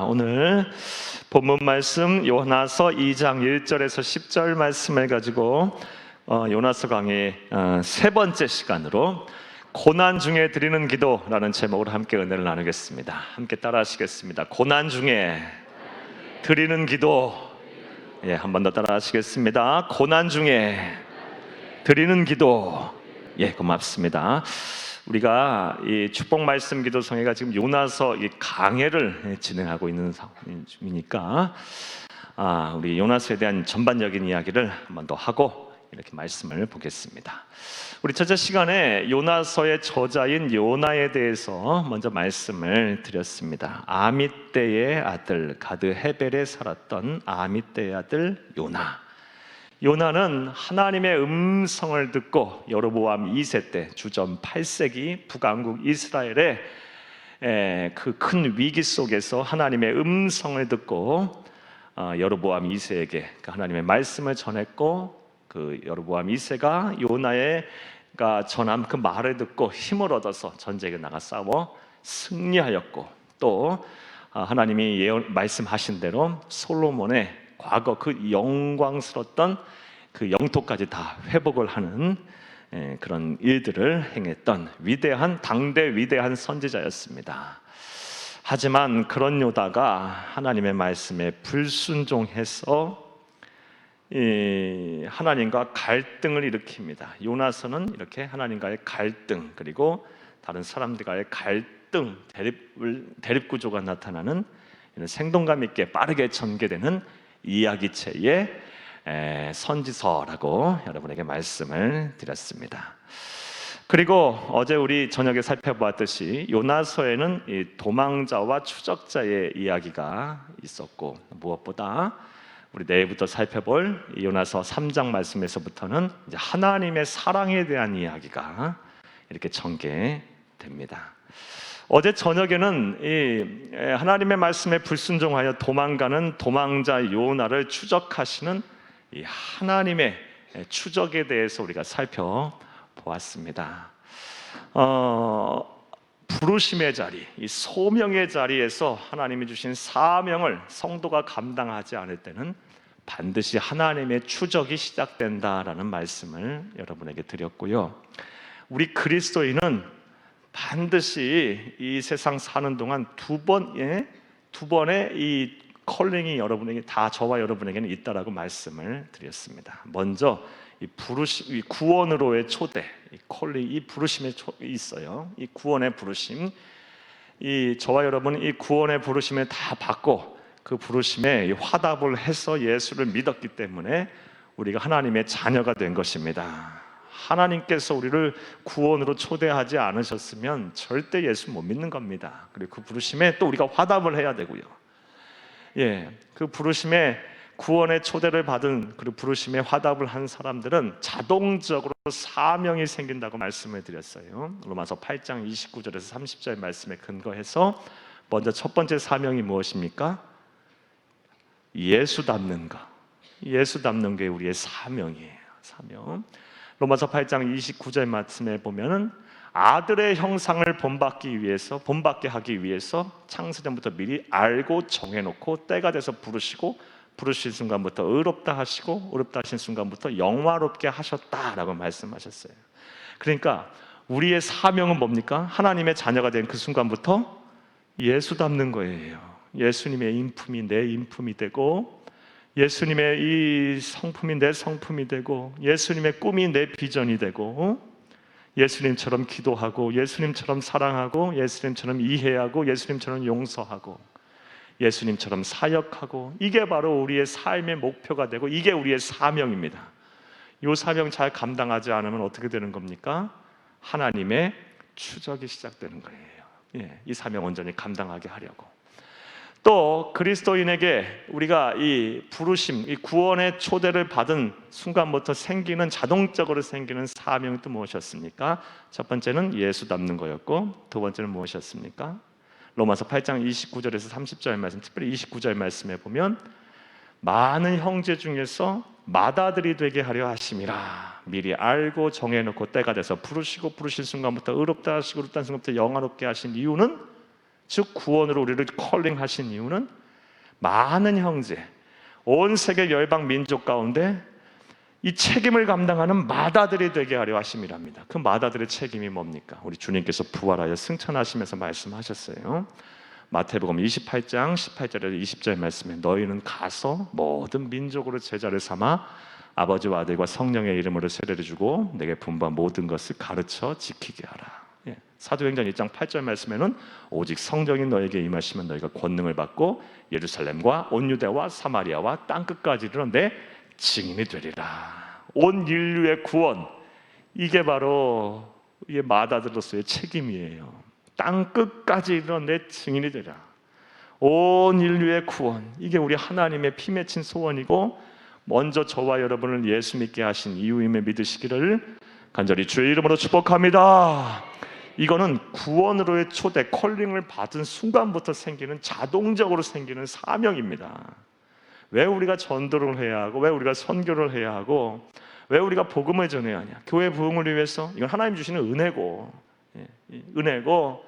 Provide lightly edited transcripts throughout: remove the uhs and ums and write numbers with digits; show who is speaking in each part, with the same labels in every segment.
Speaker 1: 오늘 본문 말씀 요나서 2장 1절에서 10절 말씀을 가지고 요나서 강의 세 번째 시간으로 고난 중에 드리는 기도라는 제목으로 함께 은혜를 나누겠습니다. 함께 따라 하시겠습니다. 고난 중에 드리는 기도. 한 번 더 따라 하시겠습니다. 고난 중에 드리는 기도. 고맙습니다. 우리가 이 축복 말씀 기도성회가 지금 요나서 이 강해를 진행하고 있는 중이니까 우리 요나서에 대한 전반적인 이야기를 한 번 더 하고 이렇게 말씀을 보겠습니다. 우리 첫째 시간에 요나서의 저자인 요나에 대해서 먼저 말씀을 드렸습니다. 아미떼의 아들 가드 헤벨에 살았던 아미떼의 아들 요나. 요나는 하나님의 음성을 듣고 여로보암 2세 때 주전 8세기 북왕국 이스라엘의 그 큰 위기 속에서 하나님의 음성을 듣고 여로보암 2세에게 그 하나님의 말씀을 전했고, 그 여로보암 2세가 요나가 전한 그 말을 듣고 힘을 얻어서 전쟁에 나가 싸워 승리하였고, 또 하나님이 말씀하신 대로 솔로몬의 과거 그 영광스러웠던 그 영토까지 다 회복을 하는 그런 일들을 행했던 당대 위대한 선지자였습니다. 하지만 그런 요나가 하나님의 말씀에 불순종해서 하나님과 갈등을 일으킵니다. 요나서는 이렇게 하나님과의 갈등, 그리고 다른 사람들과의 갈등, 대립구조가 나타나는 생동감 있게 빠르게 전개되는 이야기체의 선지서라고 여러분에게 말씀을 드렸습니다. 그리고 어제 우리 저녁에 살펴보았듯이 요나서에는 이 도망자와 추적자의 이야기가 있었고, 무엇보다 우리 내일부터 살펴볼 요나서 3장 말씀에서부터는 이제 하나님의 사랑에 대한 이야기가 이렇게 전개됩니다. 어제 저녁에는 이 하나님의 말씀에 불순종하여 도망가는 도망자 요나를 추적하시는 이 하나님의 추적에 대해서 우리가 살펴보았습니다. 부르심의 자리, 이 소명의 자리에서 하나님이 주신 사명을 성도가 감당하지 않을 때는 반드시 하나님의 추적이 시작된다라는 말씀을 여러분에게 드렸고요. 우리 그리스도인은 반드시 이 세상 사는 동안 두 번의 이 컬링이 여러분에게 다 저와 여러분에게는 있다라고 말씀을 드렸습니다. 먼저 이 부르심, 이 구원으로의 초대, 이 컬링, 이 부르심에 있어요. 이 구원의 부르심, 이 저와 여러분 이 구원의 부르심을 다 받고 그 부르심에 화답을 해서 예수를 믿었기 때문에 우리가 하나님의 자녀가 된 것입니다. 하나님께서 우리를 구원으로 초대하지 않으셨으면 절대 예수 못 믿는 겁니다. 그리고 그 부르심에 또 우리가 화답을 해야 되고요. 그 부르심에 구원의 초대를 받은, 그리고 부르심에 화답을 한 사람들은 자동적으로 사명이 생긴다고 말씀을 드렸어요. 로마서 8장 29절에서 30절 말씀에 근거해서 먼저 첫 번째 사명이 무엇입니까? 예수 닮는 것. 예수 닮는 게 우리의 사명이에요. 사명. 로마서 8장 29절 말씀에 보면은 아들의 형상을 본받게 하기 위해서 창세전부터 미리 알고 정해놓고 때가 돼서 부르실 순간부터 의롭다 하시고 의롭다 하신 순간부터 영화롭게 하셨다라고 말씀하셨어요. 그러니까 우리의 사명은 뭡니까? 하나님의 자녀가 된 그 순간부터 예수 닮는 거예요. 예수님의 인품이 내 인품이 되고, 예수님의 이 성품이 내 성품이 되고, 예수님의 꿈이 내 비전이 되고, 예수님처럼 기도하고, 예수님처럼 사랑하고, 예수님처럼 이해하고, 예수님처럼 용서하고, 예수님처럼 사역하고, 이게 바로 우리의 삶의 목표가 되고, 이게 우리의 사명입니다. 이 사명 잘 감당하지 않으면 어떻게 되는 겁니까? 하나님의 추적이 시작되는 거예요. 이 사명 온전히 감당하게 하려고. 또 그리스도인에게 우리가 이 부르심, 이 구원의 초대를 받은 순간부터 자동적으로 생기는 사명이 또 무엇이었습니까? 첫 번째는 예수 닮는 거였고, 두 번째는 무엇이었습니까? 로마서 8장 29절에서 30절 말씀, 특별히 29절 말씀에 보면 많은 형제 중에서 맏아들이 되게 하려 하심이라. 미리 알고 정해놓고 때가 돼서 부르실 순간부터 의롭다 하시고 의롭다 하신 순간부터 영화롭게 하신 이유는 즉 구원으로 우리를 컬링하신 이유는 많은 형제, 온 세계 열방 민족 가운데 이 책임을 감당하는 마다들이 되게 하려 하심이랍니다. 그 마다들의 책임이 뭡니까? 우리 주님께서 부활하여 승천하시면서 말씀하셨어요. 마태복음 28장 18절에서 20절 말씀에 너희는 가서 모든 민족으로 제자를 삼아 아버지와 아들과 성령의 이름으로 세례를 주고 내게 분부한 모든 것을 가르쳐 지키게 하라. 사도행전 1장 8절 말씀에는 오직 성령이 너에게 임하시면 너희가 권능을 받고 예루살렘과 온 유대와 사마리아와 땅끝까지 이르러 내 증인이 되리라. 온 인류의 구원, 이게 바로 이게 마다들로서의 책임이에요. 땅끝까지 이르러 내 증인이 되리라. 온 인류의 구원, 이게 우리 하나님의 피 맺힌 소원이고 먼저 저와 여러분을 예수 믿게 하신 이유임을 믿으시기를 간절히 주의 이름으로 축복합니다. 이거는 구원으로의 초대, 컬링을 받은 순간부터 생기는, 자동적으로 생기는 사명입니다. 왜 우리가 전도를 해야 하고, 왜 우리가 선교를 해야 하고, 왜 우리가 복음을 전해야 하냐? 교회 부흥을 위해서. 이건 하나님 주시는 은혜고, 은혜고,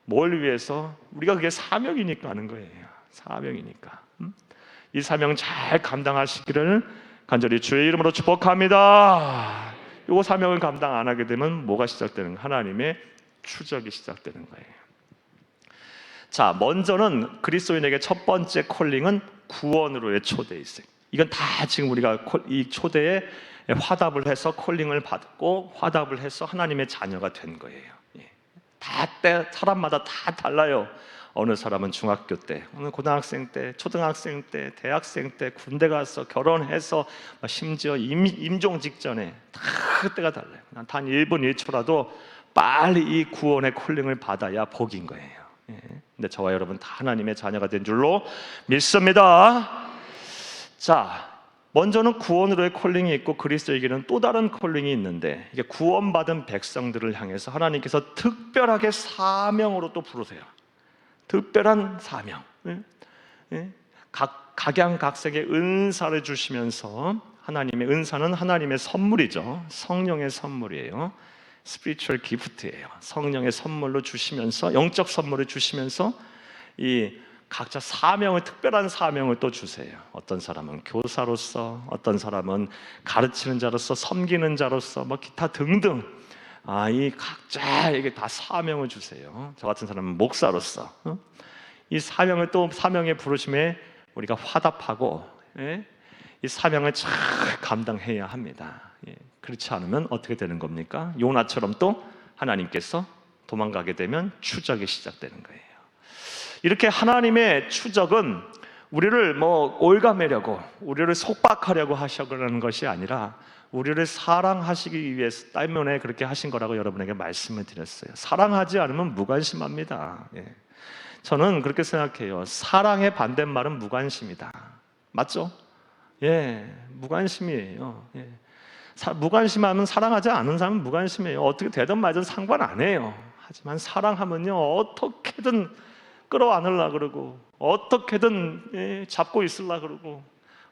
Speaker 1: 뭘 위해서? 우리가 그게 사명이니까 하는 거예요. 사명이니까. 이 사명 잘 감당하시기를 간절히 주의 이름으로 축복합니다. 이 사명을 감당 안 하게 되면 뭐가 시작되는 거예요? 하나님의 추적이 시작되는 거예요. 자, 먼저는 그리스도인에게 첫 번째 콜링은 구원으로의 초대에 있어요. 이건 다 지금 우리가 이 초대에 화답을 해서 콜링을 받고 화답을 해서 하나님의 자녀가 된 거예요. 사람마다 다 달라요. 어느 사람은 중학교 때, 어느 고등학생 때, 초등학생 때, 대학생 때, 군대 가서 결혼해서 심지어 임종 직전에 다 그때가 달라요. 단 1분 1초라도 빨리 이 구원의 콜링을 받아야 복인 거예요. 근데 저와 여러분 다 하나님의 자녀가 된 줄로 믿습니다. 자, 먼저는 구원으로의 콜링이 있고 그리스도에게는 또 다른 콜링이 있는데, 이게 구원받은 백성들을 향해서 하나님께서 특별하게 사명으로 또 부르세요. 특별한 사명. 각양각색의 은사를 주시면서, 하나님의 은사는 하나님의 선물이죠. 성령의 선물이에요. 스피리추얼 기프트예요. 성령의 선물로 주시면서, 영적 선물을 주시면서 이 각자 사명을, 특별한 사명을 또 주세요. 어떤 사람은 교사로서, 어떤 사람은 가르치는 자로서, 섬기는 자로서, 기타 등등. 이 각자에게 다 사명을 주세요. 저 같은 사람은 목사로서 이 사명을, 또 사명의 부르심에 우리가 화답하고 이 사명을 잘 감당해야 합니다. 그렇지 않으면 어떻게 되는 겁니까? 요나처럼 또 하나님께서 도망가게 되면 추적이 시작되는 거예요. 이렇게 하나님의 추적은 우리를 올가매려고, 우리를 속박하려고 하시려는 것이 아니라 우리를 사랑하시기 위해서 때문에 그렇게 하신 거라고 여러분에게 말씀을 드렸어요. 사랑하지 않으면 무관심합니다. 저는 그렇게 생각해요. 사랑의 반대말은 무관심이다. 맞죠? 무관심이에요. 무관심하면, 사랑하지 않은 사람은 무관심해요. 어떻게 되든 말든 상관 안 해요. 하지만 사랑하면요, 어떻게든 끌어안으려고 그러고, 어떻게든 잡고 있으려고 그러고,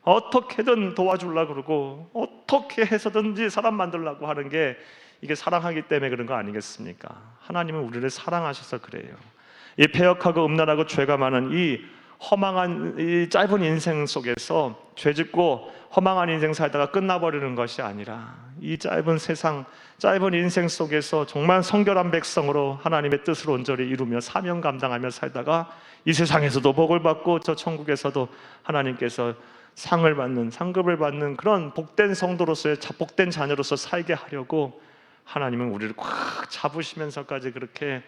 Speaker 1: 어떻게든 도와주려고 그러고, 어떻게 해서든지 사람 만들려고 하는 게, 이게 사랑하기 때문에 그런 거 아니겠습니까? 하나님은 우리를 사랑하셔서 그래요. 이 패역하고 음란하고 죄가 많은 이 허망한, 이 짧은 인생 속에서 죄짓고 허망한 인생 살다가 끝나버리는 것이 아니라, 이 짧은 세상, 짧은 인생 속에서 정말 성결한 백성으로 하나님의 뜻을 온전히 이루며 사명 감당하며 살다가 이 세상에서도 복을 받고 저 천국에서도 하나님께서 상을 받는, 상급을 받는 그런 복된 성도로서의 복된 자녀로서 살게 하려고 하나님은 우리를 꽉 잡으시면서까지, 그렇게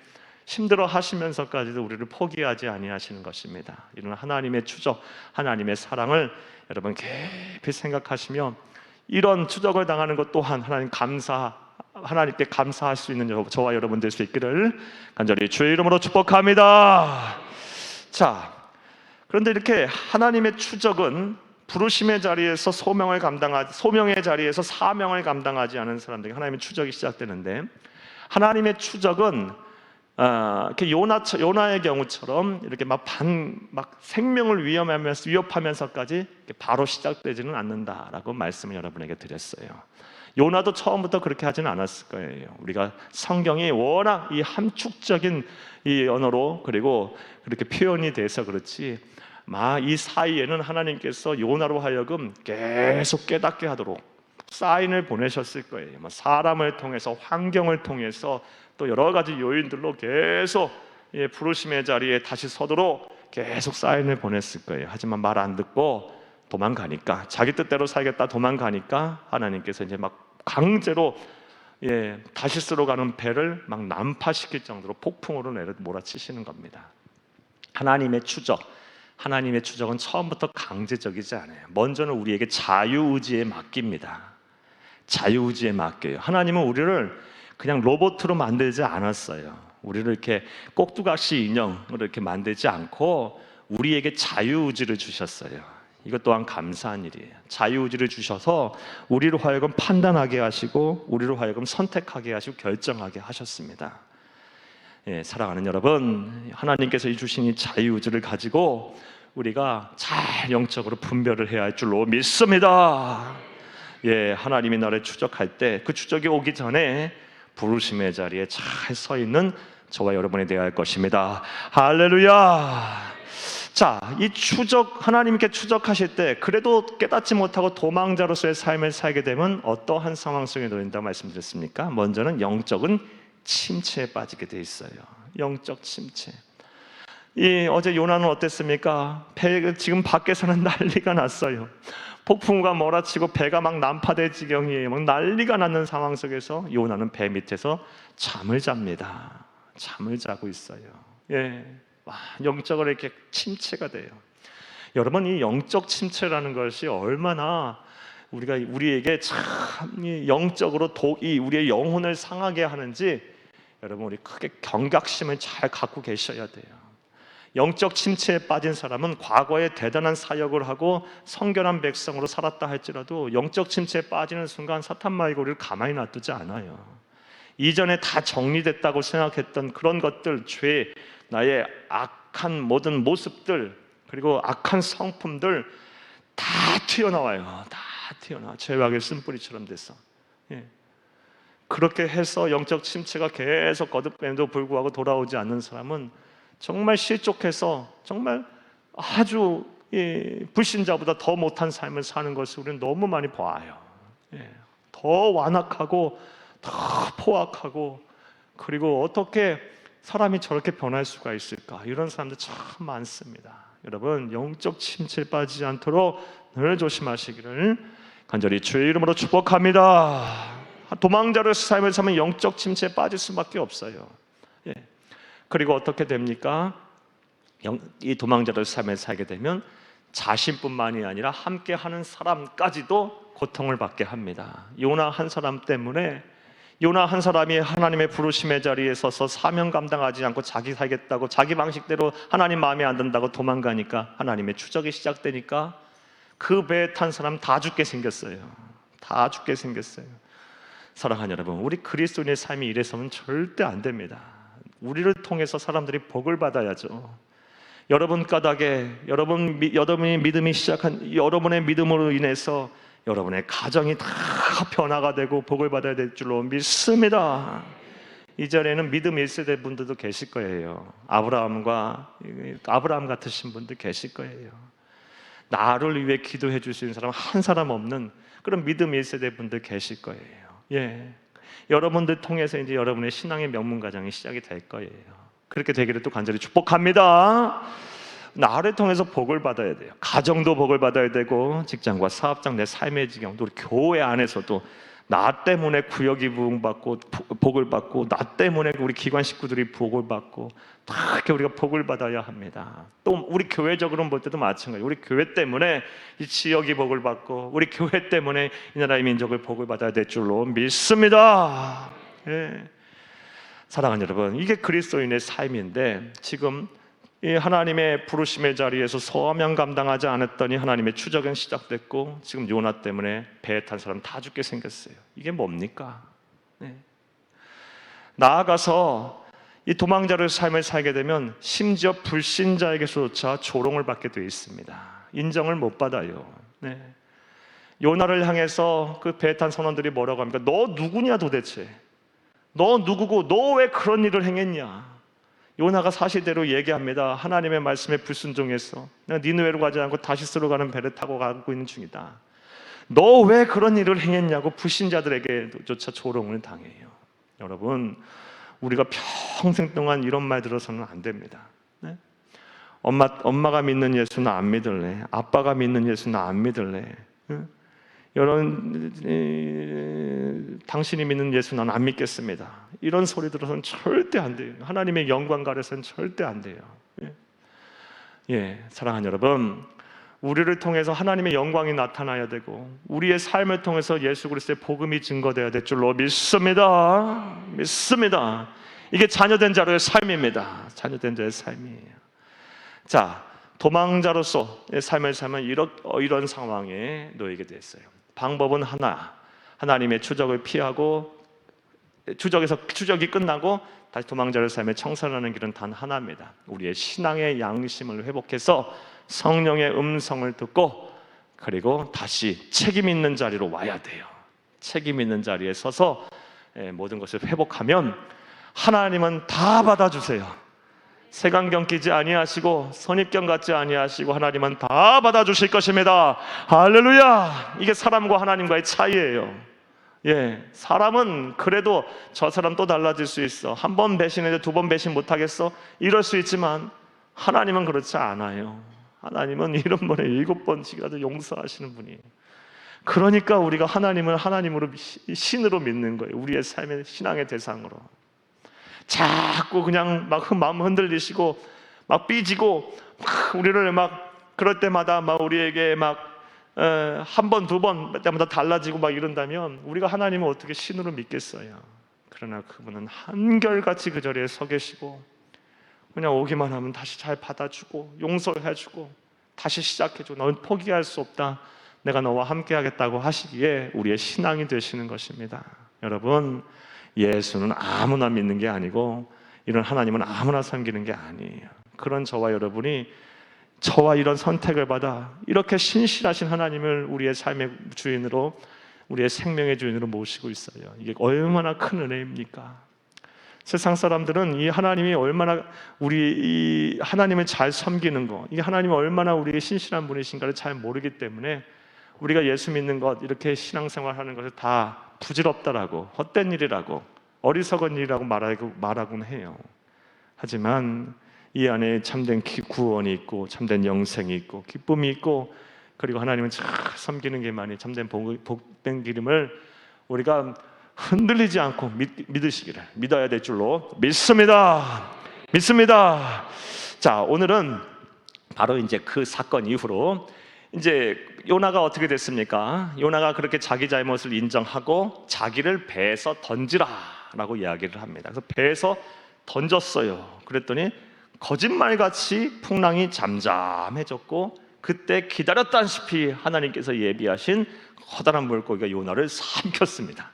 Speaker 1: 힘들어 하시면서까지도 우리를 포기하지 아니하시는 것입니다. 이런 하나님의 추적, 하나님의 사랑을 여러분 깊이 생각하시며, 이런 추적을 당하는 것 또한 하나님께 감사할 수 있는 저와 여러분 될 수 있기를 간절히 주의 이름으로 축복합니다. 자, 그런데 이렇게 하나님의 추적은 부르심의 자리에서 소명의 자리에서 사명을 감당하지 않은 사람들에게 하나님의 추적이 시작되는데, 하나님의 추적은 이렇게 요나의 경우처럼 이렇게 막 생명을 위협하면서까지 바로 시작되지는 않는다라고 말씀을 여러분에게 드렸어요. 요나도 처음부터 그렇게 하진 않았을 거예요. 우리가 성경이 워낙 이 함축적인 이 언어로 그리고 그렇게 표현이 돼서 그렇지, 이 사이에는 하나님께서 요나로 하여금 계속 깨닫게 하도록 사인을 보내셨을 거예요. 사람을 통해서, 환경을 통해서, 또 여러 가지 요인들로 계속 부르심의 자리에 다시 서도록 계속 사인을 보냈을 거예요. 하지만 말 안 듣고 도망가니까, 자기 뜻대로 살겠다 도망가니까 하나님께서 이제 막 강제로 다시스로 가는 배를 막 난파시킬 정도로 폭풍으로 몰아치시는 겁니다. 하나님의 추적은 처음부터 강제적이지 않아요. 먼저는 우리에게 자유의지에 맡깁니다. 자유의지에 맡겨요. 하나님은 우리를 그냥 로봇으로 만들지 않았어요. 우리를 이렇게 꼭두각시 인형으로 이렇게 만들지 않고 우리에게 자유의지를 주셨어요. 이것 또한 감사한 일이에요. 자유의지를 주셔서 우리로 하여금 판단하게 하시고 우리로 하여금 선택하게 하시고 결정하게 하셨습니다. 사랑하는 여러분, 하나님께서 주신 이 자유의지를 가지고 우리가 잘 영적으로 분별을 해야 할 줄로 믿습니다. 하나님이 나를 추적할 때 그 추적이 오기 전에 부르심의 자리에 잘 서 있는 저와 여러분이 되어야 할 것입니다. 할렐루야. 자, 이 하나님께 추적하실 때 그래도 깨닫지 못하고 도망자로서의 삶을 살게 되면 어떠한 상황 속에 놓인다고 말씀드렸습니까? 먼저는 영적인 침체에 빠지게 돼 있어요. 영적 침체. 어제 요나는 어땠습니까? 지금 밖에서는 난리가 났어요. 폭풍우가 몰아치고 배가 막 난파될 지경이에요. 막 난리가 나는 상황 속에서 요나는 배 밑에서 잠을 잡니다. 잠을 자고 있어요. 영적으로 이렇게 침체가 돼요. 여러분, 이 영적 침체라는 것이 얼마나 우리에게 참 영적으로 우리의 영혼을 상하게 하는지 여러분, 우리 크게 경각심을 잘 갖고 계셔야 돼요. 영적 침체에 빠진 사람은 과거에 대단한 사역을 하고 성결한 백성으로 살았다 할지라도 영적 침체에 빠지는 순간 사탄마귀가 우리를 가만히 놔두지 않아요. 이전에 다 정리됐다고 생각했던 그런 것들, 죄, 나의 악한 모든 모습들, 그리고 악한 성품들 다 튀어나와요. 다 튀어나와. 죄악의 쓴뿌리처럼 돼서. 그렇게 해서 영적 침체가 계속 거듭됨에도 불구하고 돌아오지 않는 사람은 정말 실족해서 정말 아주 불신자보다 더 못한 삶을 사는 것을 우리는 너무 많이 봐요. 더 완악하고 더 포악하고, 그리고 어떻게 사람이 저렇게 변할 수가 있을까? 이런 사람들 참 많습니다. 여러분, 영적 침체에 빠지지 않도록 늘 조심하시기를 간절히 주의 이름으로 축복합니다. 도망자로의 삶을 살면 영적 침체에 빠질 수밖에 없어요. 그리고 어떻게 됩니까? 이 도망자로의 삶을 살게 되면 자신뿐만이 아니라 함께하는 사람까지도 고통을 받게 합니다. 요나 한 사람 때문에, 요나 한 사람이 하나님의 부르심의 자리에 서서 사명 감당하지 않고 자기 살겠다고 자기 방식대로 하나님 마음에 안 든다고 도망가니까 하나님의 추적이 시작되니까 그 배에 탄 사람 다 죽게 생겼어요. 다 죽게 생겼어요. 사랑하는 여러분, 우리 그리스도인의 삶이 이래서는 절대 안 됩니다. 우리를 통해서 사람들이 복을 받아야죠. 여러분 까닭에 여러분이 믿음이 시작한 여러분의 믿음으로 인해서 여러분의 가정이 다 변화가 되고 복을 받아야 될 줄로 믿습니다. 이 자리에는 믿음 1세대 분들도 계실 거예요. 아브라함 같으신 분들 계실 거예요. 나를 위해 기도해 줄 수 있는 사람 한 사람 없는 그런 믿음 1세대 분들 계실 거예요. 여러분들 통해서 이제 여러분의 신앙의 명문 가정이 시작이 될 거예요. 그렇게 되기를 또 간절히 축복합니다. 나를 통해서 복을 받아야 돼요. 가정도 복을 받아야 되고, 직장과 사업장, 내 삶의 지경, 또 우리 교회 안에서도 나 때문에 구역이 부흥받고 복을 받고, 나 때문에 우리 기관 식구들이 복을 받고, 다 이렇게 우리가 복을 받아야 합니다. 또 우리 교회적으로 볼 때도 마찬가지예요. 우리 교회 때문에 이 지역이 복을 받고, 우리 교회 때문에 이 나라의 민족을 복을 받아야 될 줄로 믿습니다. 사랑하는 여러분, 이게 그리스도인의 삶인데, 지금 이 하나님의 부르심의 자리에서 소명 감당하지 않았더니 하나님의 추적은 시작됐고, 지금 요나 때문에 배에 탄 사람 다 죽게 생겼어요. 이게 뭡니까? 나아가서 이 도망자의 삶을 살게 되면 심지어 불신자에게서조차 조롱을 받게 되어 있습니다. 인정을 못 받아요. 요나를 향해서 그 배 탄 선원들이 뭐라고 합니까? 너 누구냐 도대체? 너 누구고 너 왜 그런 일을 행했냐? 요나가 사실대로 얘기합니다. 하나님의 말씀에 불순종해서 내가 니느웨로 가지 않고 다시스로 가는 배를 타고 가고 있는 중이다. 너 왜 그런 일을 행했냐고 불신자들에게조차 조롱을 당해요. 여러분, 우리가 평생 동안 이런 말 들어서는 안 됩니다. 네? 엄마가 믿는 예수는 안 믿을래. 아빠가 믿는 예수는 안 믿을래. 당신이 믿는 예수 난 안 믿겠습니다. 이런 소리 들어서는 절대 안 돼요. 하나님의 영광 가려서는 절대 안 돼요. 사랑하는 여러분, 우리를 통해서 하나님의 영광이 나타나야 되고 우리의 삶을 통해서 예수 그리스도의 복음이 증거되어야 될 줄로 믿습니다. 이게 자녀된 자로의 삶입니다. 자녀된 자의 삶이에요. 자, 도망자로서의 삶을 살면 이런 상황에 놓이게 됐어요. 방법은 하나, 하나님의 추적을 피하고 추적이 끝나고 다시 도망자를 삶에 청산하는 길은 단 하나입니다. 우리의 신앙의 양심을 회복해서 성령의 음성을 듣고 그리고 다시 책임 있는 자리로 와야 돼요. 책임 있는 자리에 서서 모든 것을 회복하면 하나님은 다 받아주세요. 색안경 끼지 아니하시고 선입견 갖지 아니하시고 하나님은 다 받아주실 것입니다. 할렐루야! 이게 사람과 하나님과의 차이예요. 사람은 그래도 저 사람 또 달라질 수 있어. 한 번 배신해도 두 번 배신 못하겠어? 이럴 수 있지만 하나님은 그렇지 않아요. 하나님은 7번에 7번씩이라도 용서하시는 분이에요. 그러니까 우리가 하나님을 하나님으로 신으로 믿는 거예요. 우리의 삶의 신앙의 대상으로. 자꾸 그냥 막 마음 흔들리시고 막 삐지고 막 우리를 막 그럴 때마다 막 우리에게 막 한 번, 두 번 때마다 달라지고 막 이런다면 우리가 하나님을 어떻게 신으로 믿겠어요? 그러나 그분은 한결같이 그 자리에 서 계시고 그냥 오기만 하면 다시 잘 받아주고 용서해주고 다시 시작해주고 너는 포기할 수 없다. 내가 너와 함께 하겠다고 하시기에 우리의 신앙이 되시는 것입니다. 여러분, 예수는 아무나 믿는 게 아니고 이런 하나님은 아무나 섬기는 게 아니에요. 그런 저와 여러분이 저와 이런 선택을 받아 이렇게 신실하신 하나님을 우리의 삶의 주인으로 우리의 생명의 주인으로 모시고 있어요. 이게 얼마나 큰 은혜입니까? 세상 사람들은 이 하나님이 얼마나 이 하나님을 잘 섬기는 거, 이 하나님이 얼마나 우리의 신실한 분이신가를 잘 모르기 때문에 우리가 예수 믿는 것, 이렇게 신앙생활하는 것을 다 부질없다라고, 헛된 일이라고, 어리석은 일이라고 말하곤 해요. 하지만 이 안에 참된 구원이 있고 참된 영생이 있고 기쁨이 있고 그리고 하나님은 잘 섬기는 게만이 참된 복된 기름을 우리가 흔들리지 않고 믿으시기를 믿어야 될 줄로 믿습니다. 자, 오늘은 바로 이제 그 사건 이후로 이제 요나가 어떻게 됐습니까? 요나가 그렇게 자기 잘못을 인정하고 자기를 배에서 던지라라고 이야기를 합니다. 그래서 배에서 던졌어요. 그랬더니 거짓말같이 풍랑이 잠잠해졌고 그때 기다렸다시피 하나님께서 예비하신 커다란 물고기가 요나를 삼켰습니다.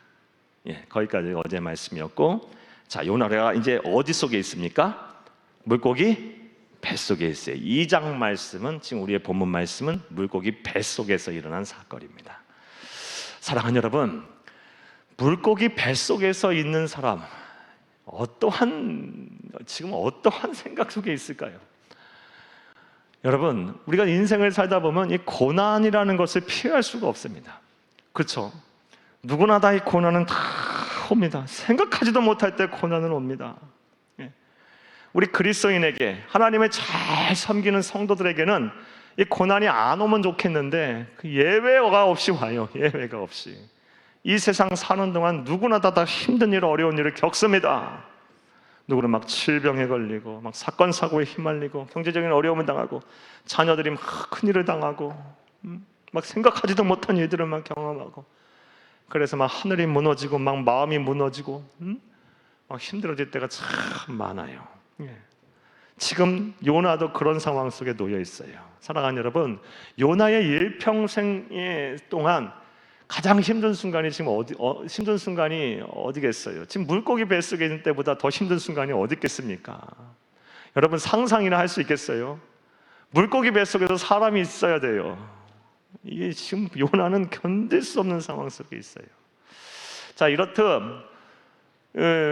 Speaker 1: 거기까지 어제 말씀이었고, 자, 요나가 이제 어디 속에 있습니까? 물고기 뱃속에 있어요. 2장 말씀은 지금 우리의 본문 말씀은 물고기 뱃속에서 일어난 사건입니다. 사랑하는 여러분, 물고기 뱃속에서 있는 사람 지금 어떠한 생각 속에 있을까요? 여러분, 우리가 인생을 살다 보면 이 고난이라는 것을 피할 수가 없습니다. 그렇죠? 누구나 다 이 고난은 다 옵니다. 생각하지도 못할 때 고난은 옵니다. 우리 그리스도인에게 하나님을 잘 섬기는 성도들에게는 이 고난이 안 오면 좋겠는데 그 예외가 없이 와요. 예외가 없이. 이 세상 사는 동안 누구나 다 힘든 일, 어려운 일을 겪습니다. 누구는 막 질병에 걸리고 막 사건 사고에 휘말리고 경제적인 어려움을 당하고 자녀들이 막 큰일을 당하고 막 생각하지도 못한 일들을 막 경험하고 그래서 막 하늘이 무너지고 막 마음이 무너지고 막 힘들어질 때가 참 많아요. 지금 요나도 그런 상황 속에 놓여 있어요. 사랑하는 여러분, 요나의 일평생 동안 가장 힘든 순간이 지금 힘든 순간이 어디겠어요? 지금 물고기 뱃속에 있는 때보다 더 힘든 순간이 어디 있겠습니까? 여러분 상상이나 할 수 있겠어요? 물고기 뱃속에서 사람이 있어야 돼요. 이게 지금 요나는 견딜 수 없는 상황 속에 있어요. 자, 이렇듯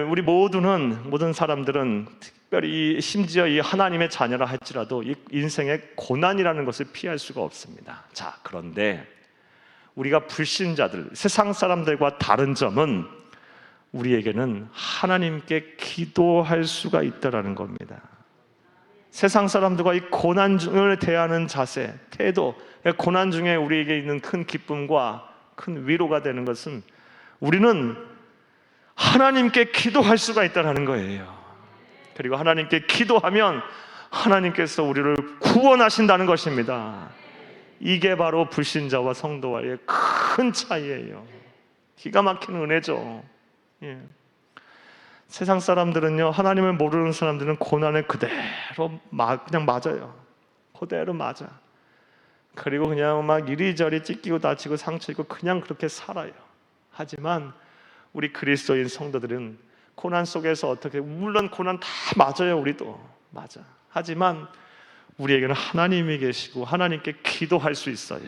Speaker 1: 우리 모든 사람들은 특별히 심지어 이 하나님의 자녀라 할지라도 이 인생의 고난이라는 것을 피할 수가 없습니다. 자, 그런데 우리가 불신자들, 세상 사람들과 다른 점은 우리에게는 하나님께 기도할 수가 있다라는 겁니다. 세상 사람들과 이 고난을 대하는 자세, 태도, 고난 중에 우리에게 있는 큰 기쁨과 큰 위로가 되는 것은 우리는 하나님께 기도할 수가 있다는 거예요. 그리고 하나님께 기도하면 하나님께서 우리를 구원하신다는 것입니다. 이게 바로 불신자와 성도와의 큰 차이예요. 기가 막히는 은혜죠. 예. 세상 사람들은요, 하나님을 모르는 사람들은 고난을 그대로 그냥 맞아요. 그대로 맞아. 그리고 그냥 막 이리저리 찢기고 다치고 상처 입고 그냥 그렇게 살아요. 하지만 우리 그리스도인 성도들은 고난 속에서 어떻게, 물론 고난 다 맞아요. 우리도 맞아. 하지만 우리에게는 하나님이 계시고 하나님께 기도할 수 있어요.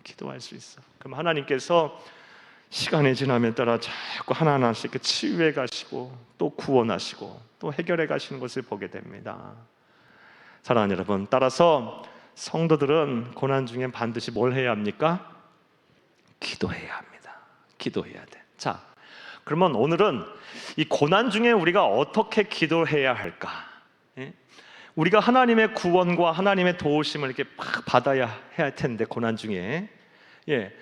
Speaker 1: 기도할 수 있어. 그럼 하나님께서 시간이 지남에 따라 자꾸 하나하나씩 치유해 가시고 또 구원하시고 또 해결해 가시는 것을 보게 됩니다. 사랑하는 여러분, 따라서 성도들은 고난 중에 반드시 뭘 해야 합니까? 기도해야 합니다. 기도해야 돼. 자, 그러면 오늘은 이 고난 중에 우리가 어떻게 기도해야 할까? 예? 우리가 하나님의 구원과 하나님의 도우심을 이렇게 받아야 해야 할 텐데, 고난 중에, 예,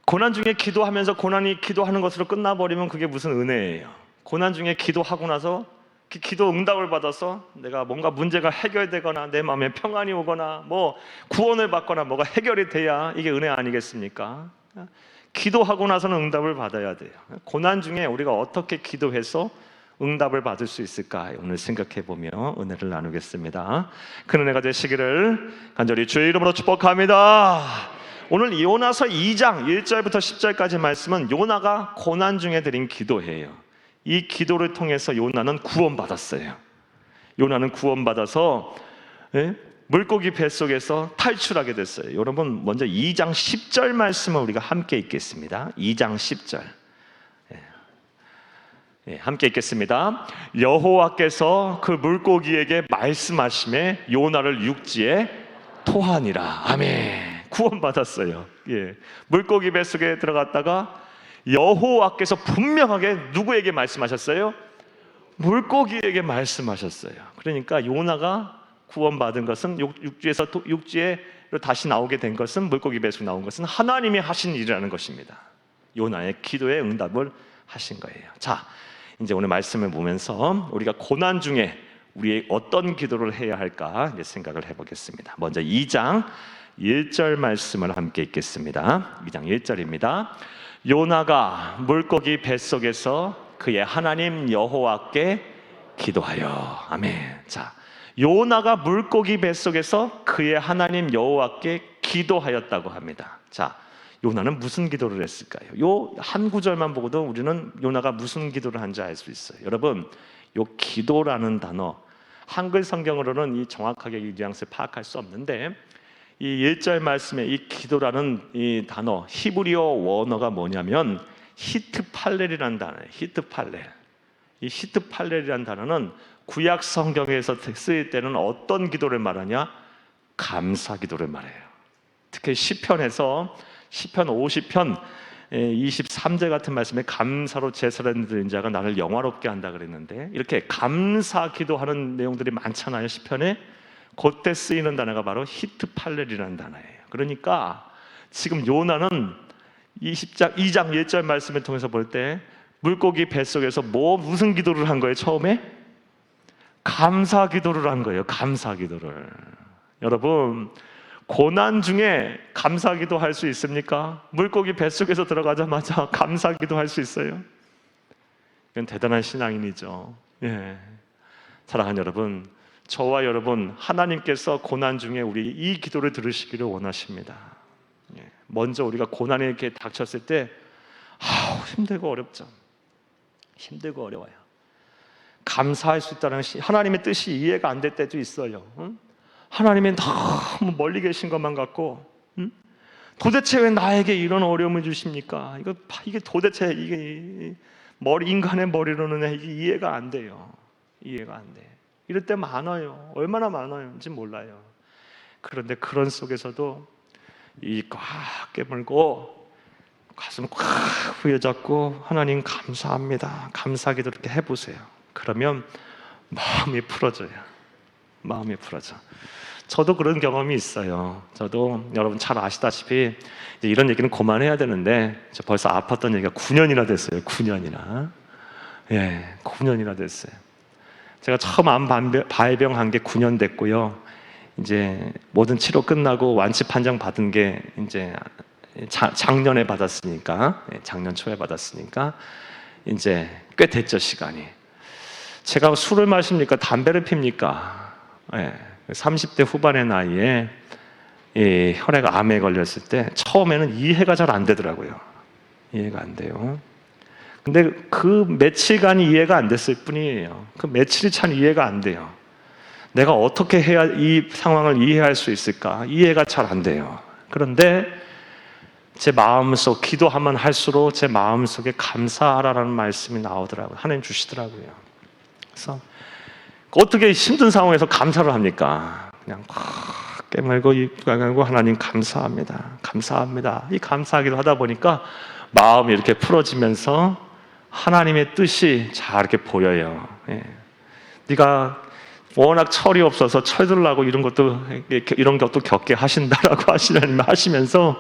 Speaker 1: 고난 중에 기도하면서 고난이 기도하는 것으로 끝나버리면 그게 무슨 은혜예요? 고난 중에 기도하고 나서 기도 응답을 받아서 내가 뭔가 문제가 해결되거나 내 마음에 평안이 오거나 뭐 구원을 받거나 뭐가 해결이 돼야 이게 은혜 아니겠습니까? 기도하고 나서는 응답을 받아야 돼요. 고난 중에 우리가 어떻게 기도해서 응답을 받을 수 있을까? 오늘 생각해 보며 은혜를 나누겠습니다. 큰 은혜가 되시기를 간절히 주의 이름으로 축복합니다. 오늘 요나서 2장 1절부터 10절까지 말씀은 요나가 고난 중에 드린 기도예요. 이 기도를 통해서 요나는 구원받았어요. 요나는 구원받아서 물고기 뱃속에서 탈출하게 됐어요. 여러분, 먼저 2장 10절 말씀을 우리가 함께 읽겠습니다. 2장 10절 함께 읽겠습니다. 여호와께서 그 물고기에게 말씀하시매 요나를 육지에 토하니라. 아멘. 구원받았어요. 예. 물고기 뱃속에 들어갔다가 여호와께서 분명하게 누구에게 말씀하셨어요? 물고기에게 말씀하셨어요. 그러니까 요나가 구원받은 것은 육지에 다시 나오게 된 것은, 물고기 뱃속에 나온 것은 하나님이 하신 일이라는 것입니다. 요나의 기도에 응답을 하신 거예요. 자, 이제 오늘 말씀을 보면서 우리가 고난 중에 우리 어떤 기도를 해야 할까 생각을 해보겠습니다. 먼저 2장 1절 말씀을 함께 읽겠습니다. 2장 1절입니다. 요나가 물고기 뱃속에서 그의 하나님 여호와께 기도하여. 아멘. 자, 요나가 물고기 뱃속에서 그의 하나님 여호와께 기도하였다고 합니다. 자, 요나는 무슨 기도를 했을까요? 요 한 구절만 보고도 우리는 요나가 무슨 기도를 한지 알 수 있어요. 여러분, 요 기도라는 단어, 한글 성경으로는 이 정확하게 이 뉘앙스를 파악할 수 없는데, 이 1절 말씀에 이 기도라는 이 단어, 히브리어 원어가 뭐냐면 히트팔렐이라는 단어예요. 히트팔렐. 이 히트팔렐이라는 단어는 구약 성경에서 쓰일 때는 어떤 기도를 말하냐? 감사 기도를 말해요. 특히 시편에서 시편 50편 23절 같은 말씀에 감사로 제사를 드린 자가 나를 영화롭게 한다 그랬는데, 이렇게 감사 기도하는 내용들이 많잖아요. 시편에. 그때 쓰이는 단어가 바로 히트팔렐이라는 단어예요. 그러니까 지금 요나는 2장 1절 말씀을 통해서 볼 때 물고기 뱃속에서 무슨 기도를 한 거예요? 처음에 감사 기도를 한 거예요. 감사 기도를. 여러분, 고난 중에 감사 기도 할 수 있습니까? 물고기 뱃속에서 들어가자마자 감사 기도 할 수 있어요? 이건 대단한 신앙인이죠. 예. 사랑하는 여러분, 저와 여러분, 하나님께서 고난 중에 우리 이 기도를 들으시기를 원하십니다. 예. 먼저 우리가 고난에 이렇게 닥쳤을 때 힘들고 어렵죠. 힘들고 어려워요. 감사할 수 있다는 하나님의 뜻이 이해가 안 될 때도 있어요. 응? 하나님이 너무 멀리 계신 것만 같고, 응? 도대체 왜 나에게 이런 어려움을 주십니까? 이게 도대체 이게 인간의 머리로는 이게 이해가 안 돼요. 이해가 안 돼. 이럴 때 많아요. 얼마나 많아요인지 몰라요. 그런데 그런 속에서도 이 꽉 깨물고 가슴 꽉 후려잡고 하나님 감사합니다. 감사하기도 이렇게 해보세요. 그러면 마음이 풀어져요. 마음이 풀어져. 저도 그런 경험이 있어요. 저도 여러분 잘 아시다시피 이제 이런 얘기는 그만해야 되는데 저 벌써 아팠던 얘기가 9년이나 됐어요. 9년이나. 예, 9년이나 됐어요. 제가 처음 암 발병한 게 9년 됐고요. 이제 모든 치료 끝나고 완치 판정 받은 게 이제 작년에 받았으니까, 작년 초에 받았으니까 이제 꽤 됐죠, 시간이. 제가 술을 마십니까? 담배를 핍니까? 예, 30대 후반의 나이에 이 혈액 암에 걸렸을 때 처음에는 이해가 잘 안 되더라고요. 이해가 안 돼요. 근데 그 며칠간이 이해가 안 됐을 뿐이에요. 그 며칠이 참 이해가 안 돼요. 내가 어떻게 해야 이 상황을 이해할 수 있을까? 이해가 잘 안 돼요. 그런데 제 마음속 기도하면 할수록 제 마음속에 감사하라는 말씀이 나오더라고요. 하나님 주시더라고요. 그래서 어떻게 힘든 상황에서 감사를 합니까? 그냥 확 깨물고 입 가고 하나님 감사합니다. 감사합니다. 이 감사하기도 하다 보니까 마음이 이렇게 풀어지면서 하나님의 뜻이 잘 이렇게 보여요. 예. 네가 워낙 철이 없어서 철들라고 이런 것도 겪게 하신다라고 하시면서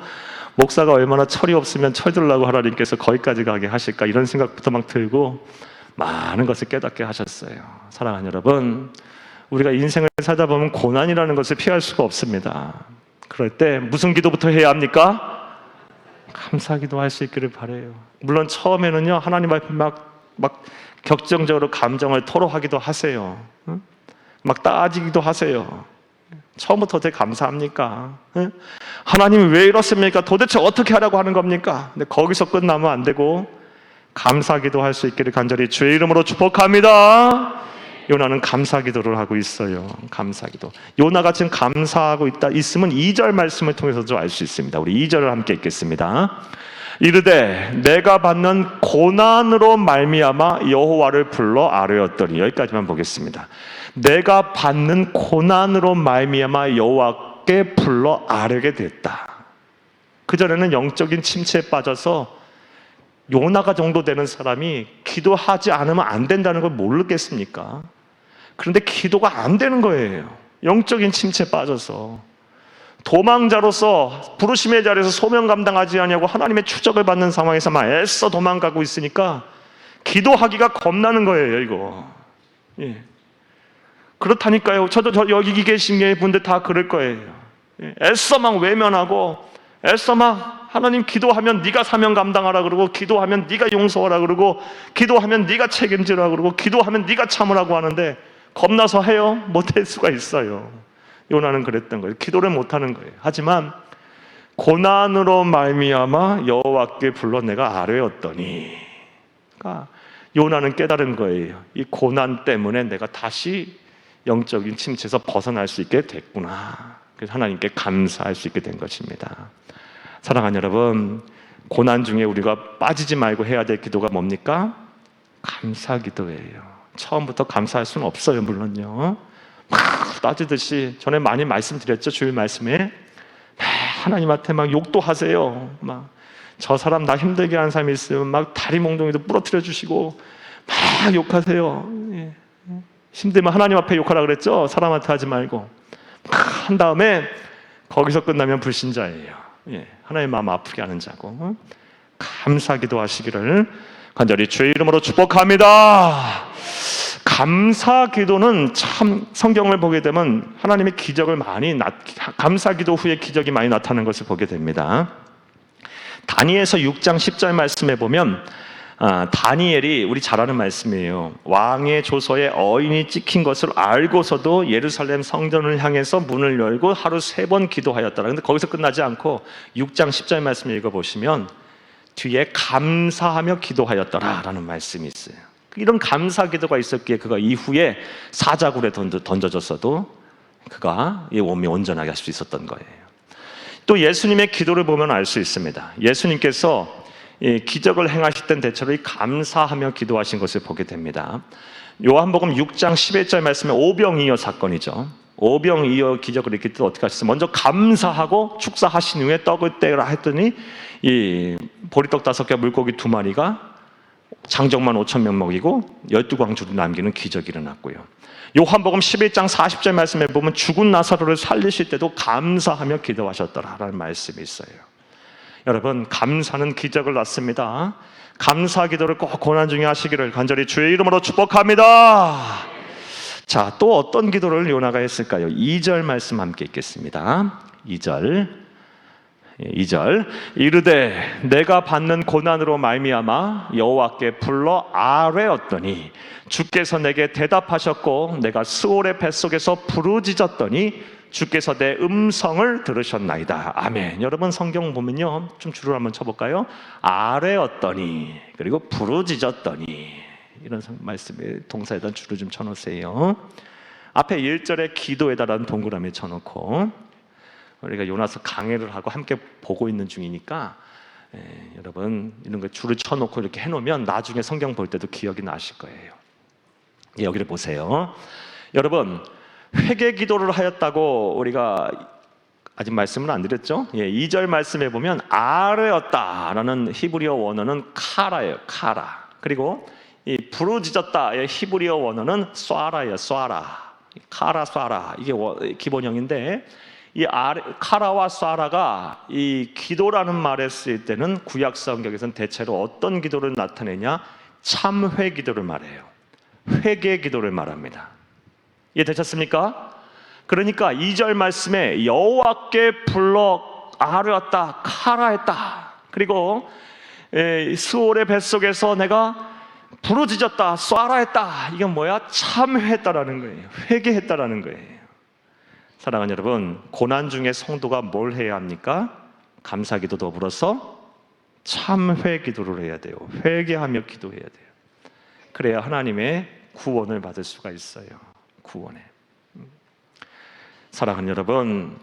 Speaker 1: 목사가 얼마나 철이 없으면 철들라고 하나님께서 거기까지 가게 하실까 이런 생각부터 막 들고 많은 것을 깨닫게 하셨어요. 사랑하는 여러분, 우리가 인생을 살다 보면 고난이라는 것을 피할 수가 없습니다. 그럴 때 무슨 기도부터 해야 합니까? 감사기도 할 수 있기를 바라요. 물론 처음에는요 하나님 앞에 막 격정적으로 감정을 토로하기도 하세요. 막 따지기도 하세요. 처음부터 어떻게 감사합니까? 하나님이 왜 이렇습니까? 도대체 어떻게 하라고 하는 겁니까? 근데 거기서 끝나면 안 되고 감사기도 할 수 있기를 간절히 주의 이름으로 축복합니다. 요나는 감사기도를 하고 있어요. 감사기도. 요나가 지금 감사하고 있으면 2절 말씀을 통해서도 알 수 있습니다. 우리 2절을 함께 읽겠습니다. 이르되 내가 받는 고난으로 말미암아 여호와를 불러 아뢰었더니, 여기까지만 보겠습니다. 내가 받는 고난으로 말미암아 여호와께 불러 아뢰게 됐다. 그전에는 영적인 침체에 빠져서 요나가 정도 되는 사람이 기도하지 않으면 안 된다는 걸 모르겠습니까? 그런데 기도가 안 되는 거예요. 영적인 침체에 빠져서 도망자로서 부르심의 자리에서 소명 감당하지 않냐고 하나님의 추적을 받는 상황에서 막 애써 도망가고 있으니까 기도하기가 겁나는 거예요. 이거. 예. 그렇다니까요. 저도 여기 계신 분들 다 그럴 거예요. 예. 애써 막 외면하고 애써 막 하나님 기도하면 네가 사명 감당하라 그러고, 기도하면 네가 용서하라 그러고, 기도하면 네가 책임지라 그러고, 기도하면 네가 참으라고 하는데 겁나서 해요? 못할 수가 있어요. 요나는 그랬던 거예요. 기도를 못하는 거예요. 하지만 고난으로 말미암아 여호와께 불러 내가 아뢰었더니, 그러니까 요나는 깨달은 거예요. 이 고난 때문에 내가 다시 영적인 침체에서 벗어날 수 있게 됐구나. 그래서 하나님께 감사할 수 있게 된 것입니다. 사랑하는 여러분, 고난 중에 우리가 빠지지 말고 해야 될 기도가 뭡니까? 감사 기도예요. 처음부터 감사할 수는 없어요. 물론요. 막 따지듯이 전에 많이 말씀드렸죠. 주일 말씀에 하나님한테 막 욕도 하세요. 막 저 사람 나 힘들게 하는 사람이 있으면 막 다리 몽둥이도 부러뜨려 주시고 막 욕하세요. 예. 힘들면 하나님 앞에 욕하라 그랬죠. 사람한테 하지 말고. 막 한 다음에 거기서 끝나면 불신자예요. 예. 하나님 마음 아프게 하는 자고. 감사기도 하시기를 간절히 주의 이름으로 축복합니다. 감사기도는 참 성경을 보게 되면 하나님의 기적을 감사기도 후에 기적이 많이 나타나는 것을 보게 됩니다. 다니엘서 6장 10절 말씀에 보면 다니엘이, 우리 잘 아는 말씀이에요. 왕의 조서에 어인이 찍힌 것을 알고서도 예루살렘 성전을 향해서 문을 열고 하루 3번 기도하였더라. 그런데 거기서 끝나지 않고 6장 10절 말씀을 읽어보시면 뒤에 감사하며 기도하였더라라는 말씀이 있어요. 이런 감사 기도가 있었기에 그가 이후에 사자굴에 던져졌어도 그가 이 몸이 온전하게 할 수 있었던 거예요. 또 예수님의 기도를 보면 알 수 있습니다. 예수님께서 기적을 행하실 땐 대체로 감사하며 기도하신 것을 보게 됩니다. 요한복음 6장 11절 말씀에 오병이어 사건이죠. 오병이어 기적을 일으킬 때 어떻게 하셨어요? 먼저 감사하고 축사하신 후에 떡을 떼라 했더니 이 보리떡 5개 물고기 2마리가 장정만 5,000명 먹이고 12광주를 남기는 기적이 일어났고요. 요한복음 11장 40절 말씀에 보면 죽은 나사로를 살리실 때도 감사하며 기도하셨더라라는 말씀이 있어요. 여러분, 감사는 기적을 낳습니다. 감사 기도를 꼭 고난 중에 하시기를 간절히 주의 이름으로 축복합니다. 자, 또 어떤 기도를 요나가 했을까요? 2절 말씀 함께 읽겠습니다. 2절 이르되 내가 받는 고난으로 말미암아 여호와께 불러 아뢰었더니 주께서 내게 대답하셨고 내가 스올의 뱃속에서 부르짖었더니 주께서 내 음성을 들으셨나이다. 아멘. 여러분, 성경 보면요, 좀 줄을 한번 쳐볼까요? 아뢰었더니 그리고 부르짖었더니 이런 말씀에 동사에다 줄을 좀 쳐놓으세요. 앞에 1절에 기도에다라는 동그라미 쳐놓고 우리가 요나서 강해를 하고 함께 보고 있는 중이니까 여러분 이런 거 줄을 쳐놓고 이렇게 해놓으면 나중에 성경 볼 때도 기억이 나실 거예요. 여기를 보세요. 여러분, 회개 기도를 하였다고 우리가 아직 말씀을 안 드렸죠? 2절 말씀에 보면 아뢰었다라는 히브리어 원어는 카라예요. 카라. 그리고 이 부르짖었다의 히브리어 원어는 쏴라예요. 쏴라. 카라 쏴라. 이게 기본형인데 이 카라와 쏴라가 이 기도라는 말에 쓰일 때는 구약 성경에서는 대체로 어떤 기도를 나타내냐? 참회 기도를 말해요. 회개 기도를 말합니다. 이해되셨습니까? 그러니까 2절 말씀에 여호와께 불러 아뢰었다, 카라했다. 그리고 스올의 뱃속에서 내가 부르짖었다, 쏴라했다. 이건 뭐야? 참회했다라는 거예요. 회개했다라는 거예요. 사랑하는 여러분, 고난 중에 성도가 뭘 해야 합니까? 감사기도 더불어서 참회 기도를 해야 돼요. 회개하며 기도해야 돼요. 그래야 하나님의 구원을 받을 수가 있어요. 구원에. 사랑하는 여러분,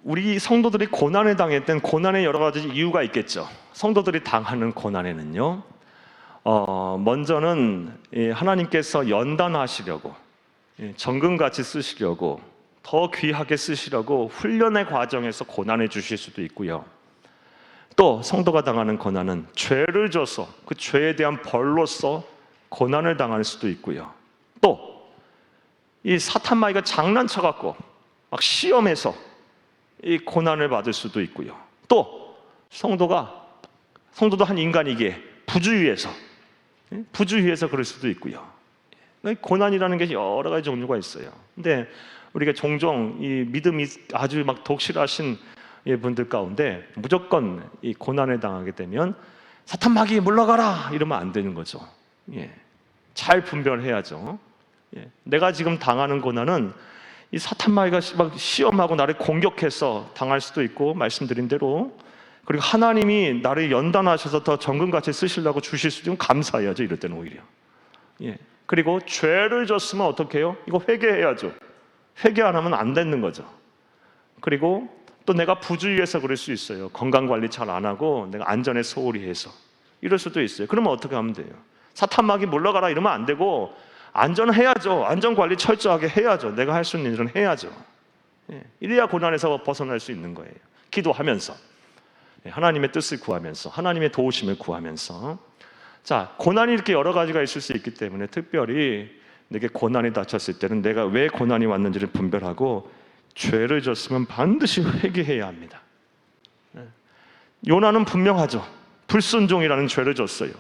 Speaker 1: 우리 성도들이 고난에 당할 땐 고난의 여러 가지 이유가 있겠죠. 성도들이 당하는 고난에는요, 먼저는 하나님께서 연단하시려고, 정금같이 쓰시려고, 더 귀하게 쓰시려고 훈련의 과정에서 고난을 주실 수도 있고요. 또 성도가 당하는 고난은 죄를 져서 그 죄에 대한 벌로서 고난을 당할 수도 있고요. 또 이 사탄 마귀가 장난쳐갖고 막 시험해서 이 고난을 받을 수도 있고요. 또 성도도 한 인간이기에 부주의해서 그럴 수도 있고요. 고난이라는 게 여러 가지 종류가 있어요. 근데 우리가 종종 이 믿음이 아주 막 독실하신 분들 가운데 무조건 이 고난을 당하게 되면 사탄 마귀 물러가라 이러면 안 되는 거죠. 잘 분별해야죠. 내가 지금 당하는 고난은 이 사탄 마귀가 막 시험하고 나를 공격해서 당할 수도 있고, 말씀드린 대로, 그리고 하나님이 나를 연단하셔서 더 정금같이 쓰시려고 주실 수도 있고, 감사해야죠. 이럴 때는 오히려. 그리고 죄를 졌으면 어떻게 해요? 이거 회개해야죠. 회개 안 하면 안 되는 거죠. 그리고 또 내가 부주의해서 그럴 수 있어요. 건강관리 잘 안 하고 내가 안전에 소홀히 해서 이럴 수도 있어요. 그러면 어떻게 하면 돼요? 사탄 마귀 물러가라 이러면 안 되고 안전해야죠. 안전관리 철저하게 해야죠. 내가 할 수 있는 일은 해야죠. 이래야 고난에서 벗어날 수 있는 거예요. 기도하면서, 하나님의 뜻을 구하면서, 하나님의 도우심을 구하면서. 자, 고난이 이렇게 여러 가지가 있을 수 있기 때문에 특별히 내게 고난이 닥쳤을 때는 내가 왜 고난이 왔는지를 분별하고 죄를 졌으면 반드시 회개해야 합니다. 요나는 분명하죠. 불순종이라는 죄를 졌어요.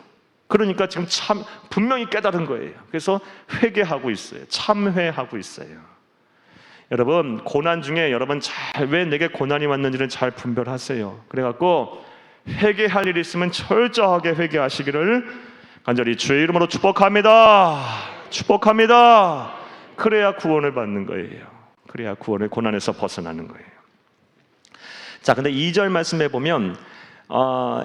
Speaker 1: 그러니까 지금 참 분명히 깨달은 거예요. 그래서 회개하고 있어요. 참회하고 있어요. 여러분, 고난 중에 여러분 왜 내게 고난이 왔는지를 잘 분별하세요. 그래갖고 회개할 일이 있으면 철저하게 회개하시기를 간절히 주의 이름으로 축복합니다. 축복합니다. 그래야 구원을 받는 거예요. 그래야 구원을 고난에서 벗어나는 거예요. 자, 근데 2절 말씀에 보면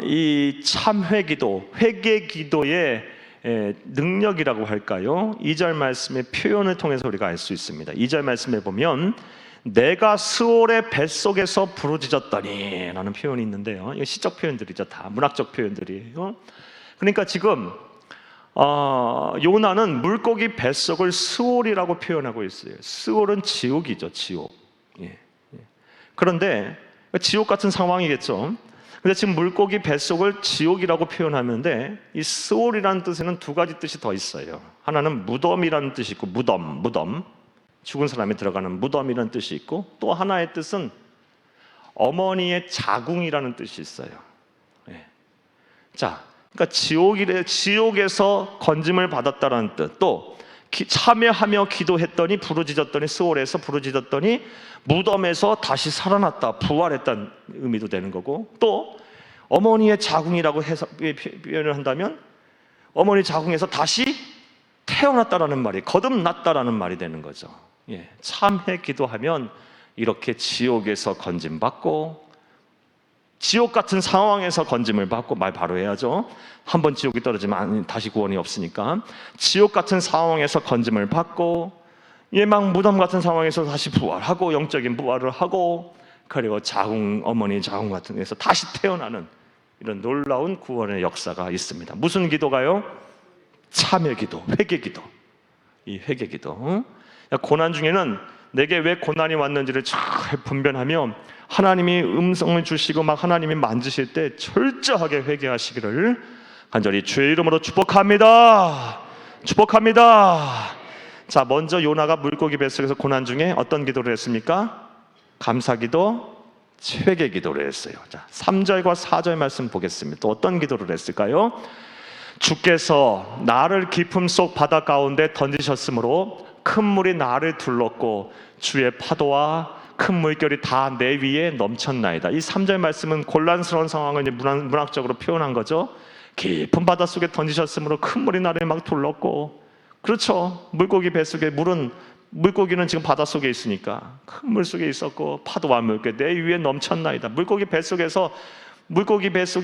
Speaker 1: 이 참회 기도, 회개 기도의 능력이라고 할까요? 2절 말씀의 표현을 통해서 우리가 알 수 있습니다. 2절 말씀에 보면 내가 스올의 뱃속에서 부르짖었더니 라는 표현이 있는데요, 이거 시적 표현들이죠. 다 문학적 표현들이에요. 그러니까 지금 요나는 물고기 뱃속을 스올이라고 표현하고 있어요. 스올은 지옥이죠, 지옥. 예. 그런데 지옥 같은 상황이겠죠. 근데 지금 물고기 뱃속을 지옥이라고 표현하는데, 이 스올이라는 뜻에는 두 가지 뜻이 더 있어요. 하나는 무덤이라는 뜻이 있고, 무덤, 죽은 사람이 들어가는 무덤이라는 뜻이 있고, 또 하나의 뜻은 어머니의 자궁이라는 뜻이 있어요. 예. 자, 그러니까 지옥에서 건짐을 받았다는 뜻, 또 참여하며 기도했더니 부르짖었더니, 스올에서 부르짖었더니 무덤에서 다시 살아났다, 부활했다는 의미도 되는 거고, 또 어머니의 자궁이라고 해서 표현을 한다면 어머니 자궁에서 다시 태어났다라는 말이, 거듭났다라는 말이 되는 거죠. 예, 참회 기도하면 이렇게 지옥에서 건짐받고, 지옥 같은 상황에서 건짐을 받고, 말 바로 해야죠. 한번 지옥이 떨어지면 다시 구원이 없으니까, 지옥 같은 상황에서 건짐을 받고, 막 무덤 같은 상황에서 다시 부활하고, 영적인 부활을 하고, 그리고 어머니 자궁 같은 데서 다시 태어나는 이런 놀라운 구원의 역사가 있습니다. 무슨 기도가요? 참회 기도, 회개 기도. 이 회개 기도. 고난 중에는 내게 왜 고난이 왔는지를 잘 분별하며 하나님이 음성을 주시고 막 하나님이 만지실 때 철저하게 회개하시기를 간절히 주의 이름으로 축복합니다. 자, 먼저 요나가 물고기 뱃속에서 고난 중에 어떤 기도를 했습니까? 감사기도, 회개기도를 했어요. 자, 3절과 4절 말씀 보겠습니다. 또 어떤 기도를 했을까요? 주께서 나를 깊음 속 바다 가운데 던지셨으므로 큰 물이 나를 둘렀고 주의 파도와 큰 물결이 다 내 위에 넘쳤나이다. 이 3절 말씀은 곤란스러운 상황을 문학적으로 표현한 거죠. 깊은 바다 속에 던지셨으므로 큰 물이 나를 막 둘렀고, 그렇죠. 물고기 뱃속에 물고기는 지금 바닷속에 있으니까 큰 물 속에 있었고, 파도와 물결 내 위에 넘쳤나이다. 물고기 뱃속에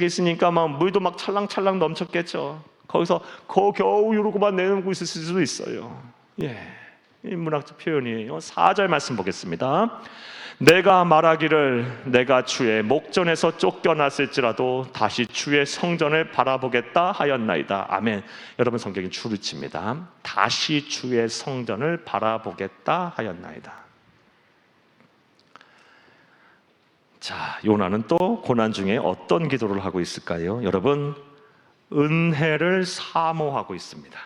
Speaker 1: 있으니까 막 물도 막 찰랑찰랑 넘쳤겠죠. 거기서 겨우 이러고만 내놓고 있을 수도 있어요. 예, 이 문학적 표현이에요. 4절 말씀 보겠습니다. 내가 말하기를 내가 주의 목전에서 쫓겨났을지라도 다시 주의 성전을 바라보겠다 하였나이다. 아멘. 여러분 성경에 줄을 칩니다. 다시 주의 성전을 바라보겠다 하였나이다. 자, 요나는 또 고난 중에 어떤 기도를 하고 있을까요? 여러분, 은혜를 사모하고 있습니다.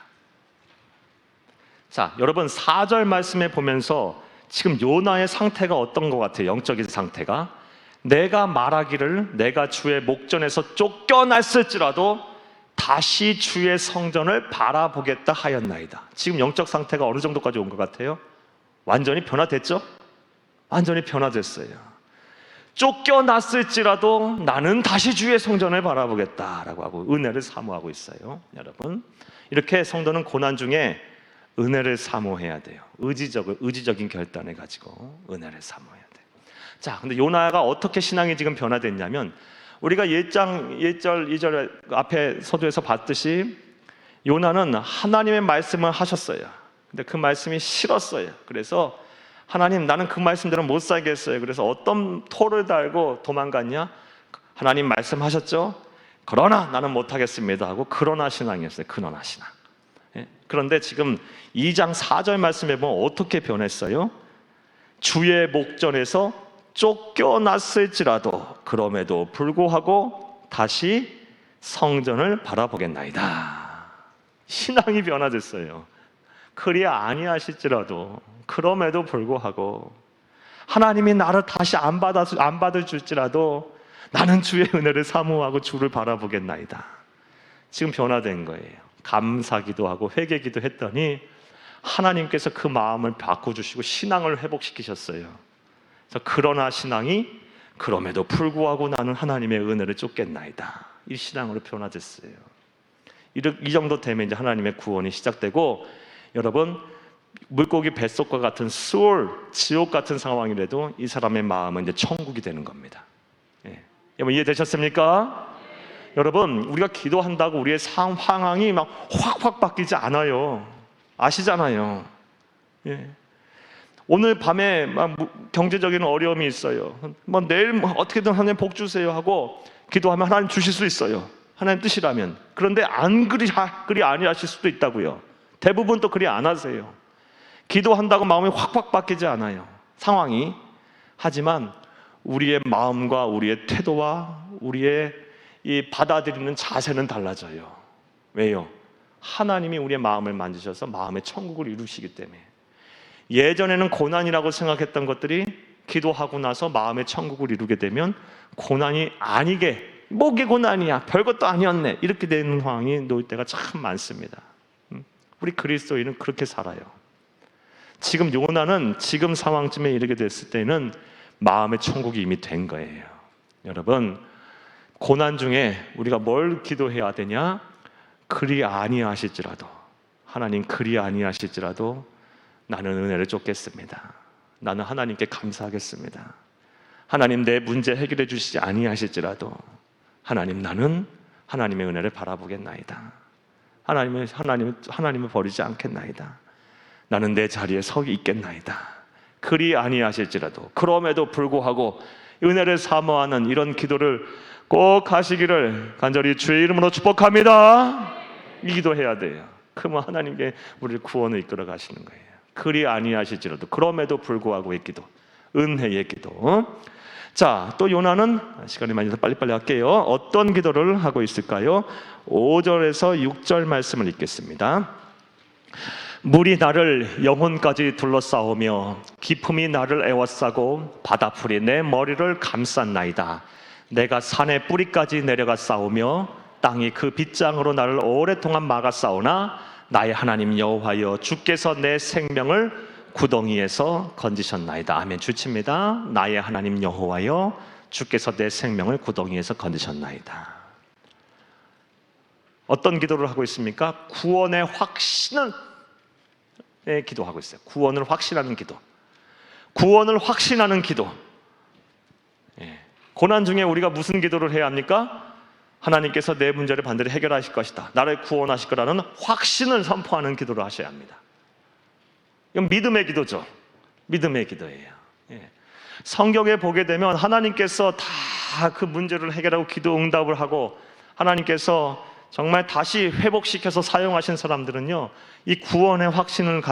Speaker 1: 자, 여러분 4절 말씀에 보면서 지금 요나의 상태가 어떤 것 같아요? 영적인 상태가, 내가 말하기를 내가 주의 목전에서 쫓겨났을지라도 다시 주의 성전을 바라보겠다 하였나이다. 지금 영적 상태가 어느 정도까지 온 것 같아요? 완전히 변화됐죠? 완전히 변화됐어요. 쫓겨났을지라도 나는 다시 주의 성전을 바라보겠다라고 하고 은혜를 사모하고 있어요. 여러분, 이렇게 성도는 고난 중에 은혜를 사모해야 돼요. 의지적인 결단을 가지고 은혜를 사모해야 돼요. 자, 근데 요나가 어떻게 신앙이 지금 변화됐냐면, 우리가 1장 1절 2절 앞에 서두에서 봤듯이 요나는 하나님의 말씀을 하셨어요. 근데 그 말씀이 싫었어요. 그래서 하나님, 나는 그 말씀대로 못 살겠어요. 그래서 어떤 토를 달고 도망갔냐? 하나님 말씀하셨죠? 그러나 나는 못하겠습니다 하고 그러나 신앙이었어요. 그러나 신앙. 그런데 지금 2장 4절 말씀에 보면 어떻게 변했어요? 주의 목전에서 쫓겨났을지라도 그럼에도 불구하고 다시 성전을 바라보겠나이다. 신앙이 변화됐어요. 그리야 아니하실지라도 그럼에도 불구하고 하나님이 나를 다시 안 받을 줄지라도 나는 주의 은혜를 사모하고 주를 바라보겠나이다. 지금 변화된 거예요. 감사기도 하고 회개기도 했더니 하나님께서 그 마음을 바꿔주시고 신앙을 회복시키셨어요. 그래서 그러나 신앙이 그럼에도 불구하고 나는 하나님의 은혜를 쫓겠나이다. 이 신앙으로 변화됐어요. 이 정도 되면 이제 하나님의 구원이 시작되고, 여러분, 물고기 뱃속과 같은 지옥 같은 상황이라도 이 사람의 마음은 이제 천국이 되는 겁니다. 예. 여러분 이해되셨습니까? 여러분, 우리가 기도한다고 우리의 상황이 막 확 바뀌지 않아요. 아시잖아요. 예. 오늘 밤에 막 경제적인 어려움이 있어요. 뭐 내일 뭐 어떻게든 하나님 복 주세요 하고 기도하면 하나님 주실 수 있어요. 하나님 뜻이라면. 그런데 안 그리 아니하실 수도 있다고요. 대부분 또 그리 안 하세요. 기도한다고 마음이 확확 바뀌지 않아요. 상황이. 하지만 우리의 마음과 우리의 태도와 우리의 이 받아들이는 자세는 달라져요. 왜요? 하나님이 우리의 마음을 만지셔서 마음의 천국을 이루시기 때문에. 예전에는 고난이라고 생각했던 것들이 기도하고 나서 마음의 천국을 이루게 되면 고난이 아니게, 뭐게 고난이야, 별것도 아니었네, 이렇게 되는 상황이 놓일 때가 참 많습니다. 우리 그리스도인은 그렇게 살아요. 지금 요나는 지금 상황쯤에 이르게 됐을 때는 마음의 천국이 이미 된 거예요. 여러분, 고난 중에 우리가 뭘 기도해야 되냐? 그리 아니하실지라도, 하나님 그리 아니하실지라도 나는 은혜를 쫓겠습니다. 나는 하나님께 감사하겠습니다. 하나님 내 문제 해결해 주시지 아니하실지라도 하나님, 나는 하나님의 은혜를 바라보겠나이다. 하나님을 버리지 않겠나이다. 나는 내 자리에 서 있겠나이다. 그리 아니하실지라도. 그럼에도 불구하고 은혜를 사모하는 이런 기도를 꼭 하시기를 간절히 주의 이름으로 축복합니다. 이 기도해야 돼요. 그러면 하나님께 우리를 구원을 이끌어 가시는 거예요. 그리 아니하실지라도, 그럼에도 불구하고의 기도, 은혜의 기도. 자, 또 요나는 시간이 많이 나서 빨리빨리 할게요. 어떤 기도를 하고 있을까요? 5절에서 6절 말씀을 읽겠습니다. 물이 나를 영혼까지 둘러싸오며 기품이 나를 에워싸고 바다풀이 내 머리를 감쌌나이다. 내가 산의 뿌리까지 내려가 싸우며 땅이 그 빗장으로 나를 오랫동안 막아 싸우나 나의 하나님 여호와여, 주께서 내 생명을 구덩이에서 건지셨나이다. 아멘. 주칩니다. 나의 하나님 여호와여, 주께서 내 생명을 구덩이에서 건지셨나이다. 어떤 기도를 하고 있습니까? 구원의 확신을 기도하고 있어요. 구원을 확신하는 기도. 구원을 확신하는 기도. 고난 중에 우리가 무슨 기도를 해야 합니까? 하나님께서 내 문제를 반드시 해결하실 것이다, 나를 구원하실 거라는 확신을 선포하는 기도를 하셔야 합니다. 이건 믿음의 기도죠. 믿음의 기도예요. 성경에 보게 되면 하나님께서 다 그 문제를 해결하고 기도 응답을 하고 하나님께서 정말 다시 회복시켜서 사용하신 사람들은요, 이 구원의 확신을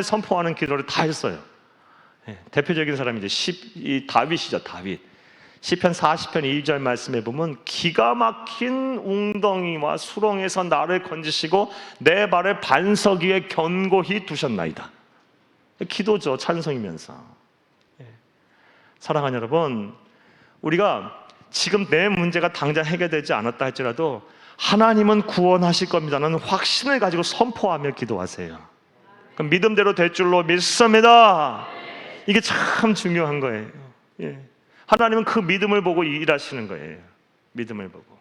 Speaker 1: 선포하는 기도를 다 했어요. 대표적인 사람이 이제 다윗이죠. 다윗. 시편 40편 2절 말씀에 보면 기가 막힌 웅덩이와 수렁에서 나를 건지시고 내 발을 반석 위에 견고히 두셨나이다. 기도죠. 찬송이면서. 사랑하는 여러분, 우리가 지금 내 문제가 당장 해결되지 않았다 할지라도 하나님은 구원하실 겁니다라는 확신을 가지고 선포하며 기도하세요. 그럼 믿음대로 될 줄로 믿습니다. 이게 참 중요한 거예요. 하나님은 그 믿음을 보고 일하시는 거예요. 믿음을 보고.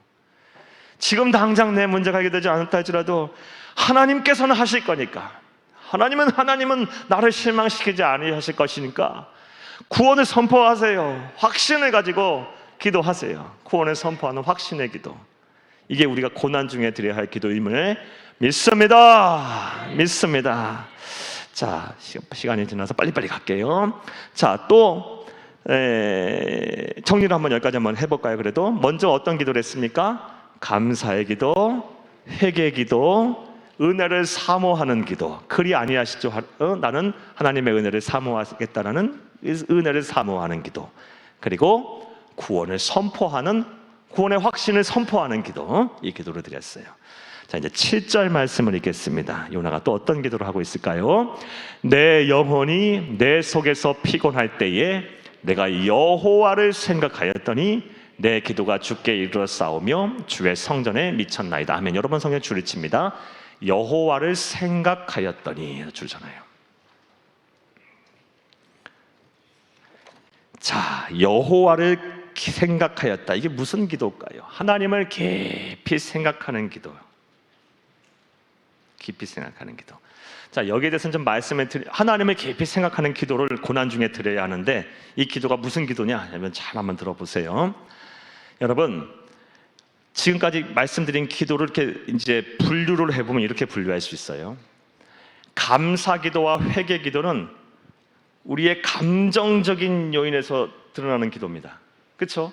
Speaker 1: 지금 당장 내 문제가 해결되지 않았다 할지라도 하나님께서는 하실 거니까, 하나님은 나를 실망시키지 아니하실 것이니까 구원을 선포하세요. 확신을 가지고 기도하세요. 구원을 선포하는 확신의 기도. 이게 우리가 고난 중에 드려야 할 기도임을 믿습니다. 믿습니다. 자, 시간이 지나서 빨리빨리 갈게요. 자, 또 정리를 여기까지 한번 해볼까요? 그래도 먼저 어떤 기도를 했습니까? 감사의 기도, 회개의 기도, 은혜를 사모하는 기도. 그리 아니하시죠? 나는 하나님의 은혜를 사모하겠다라는 은혜를 사모하는 기도. 그리고 구원의 확신을 선포하는 기도. 이 기도를 드렸어요. 자, 이제 7절 말씀을 읽겠습니다. 요나가 또 어떤 기도를 하고 있을까요? 내 영혼이 내 속에서 피곤할 때에 내가 여호와를 생각하였더니 내 기도가 주께 이르러 싸우며 주의 성전에 미쳤나이다. 아멘. 여러분 성경 줄을 칩니다. 여호와를 생각하였더니 줄잖아요. 자, 여호와를 생각하였다. 이게 무슨 기도일까요? 하나님을 깊이 생각하는 기도. 깊이 생각하는 기도. 자, 여기에 대해서는 좀 하나님을 깊이 생각하는 기도를 고난 중에 드려야 하는데, 이 기도가 무슨 기도냐? 여러분 잘 한번 들어보세요. 여러분, 지금까지 말씀드린 기도를 이렇게 이제 분류를 해보면 이렇게 분류할 수 있어요. 감사기도와 회개기도는 우리의 감정적인 요인에서 드러나는 기도입니다. 그렇죠?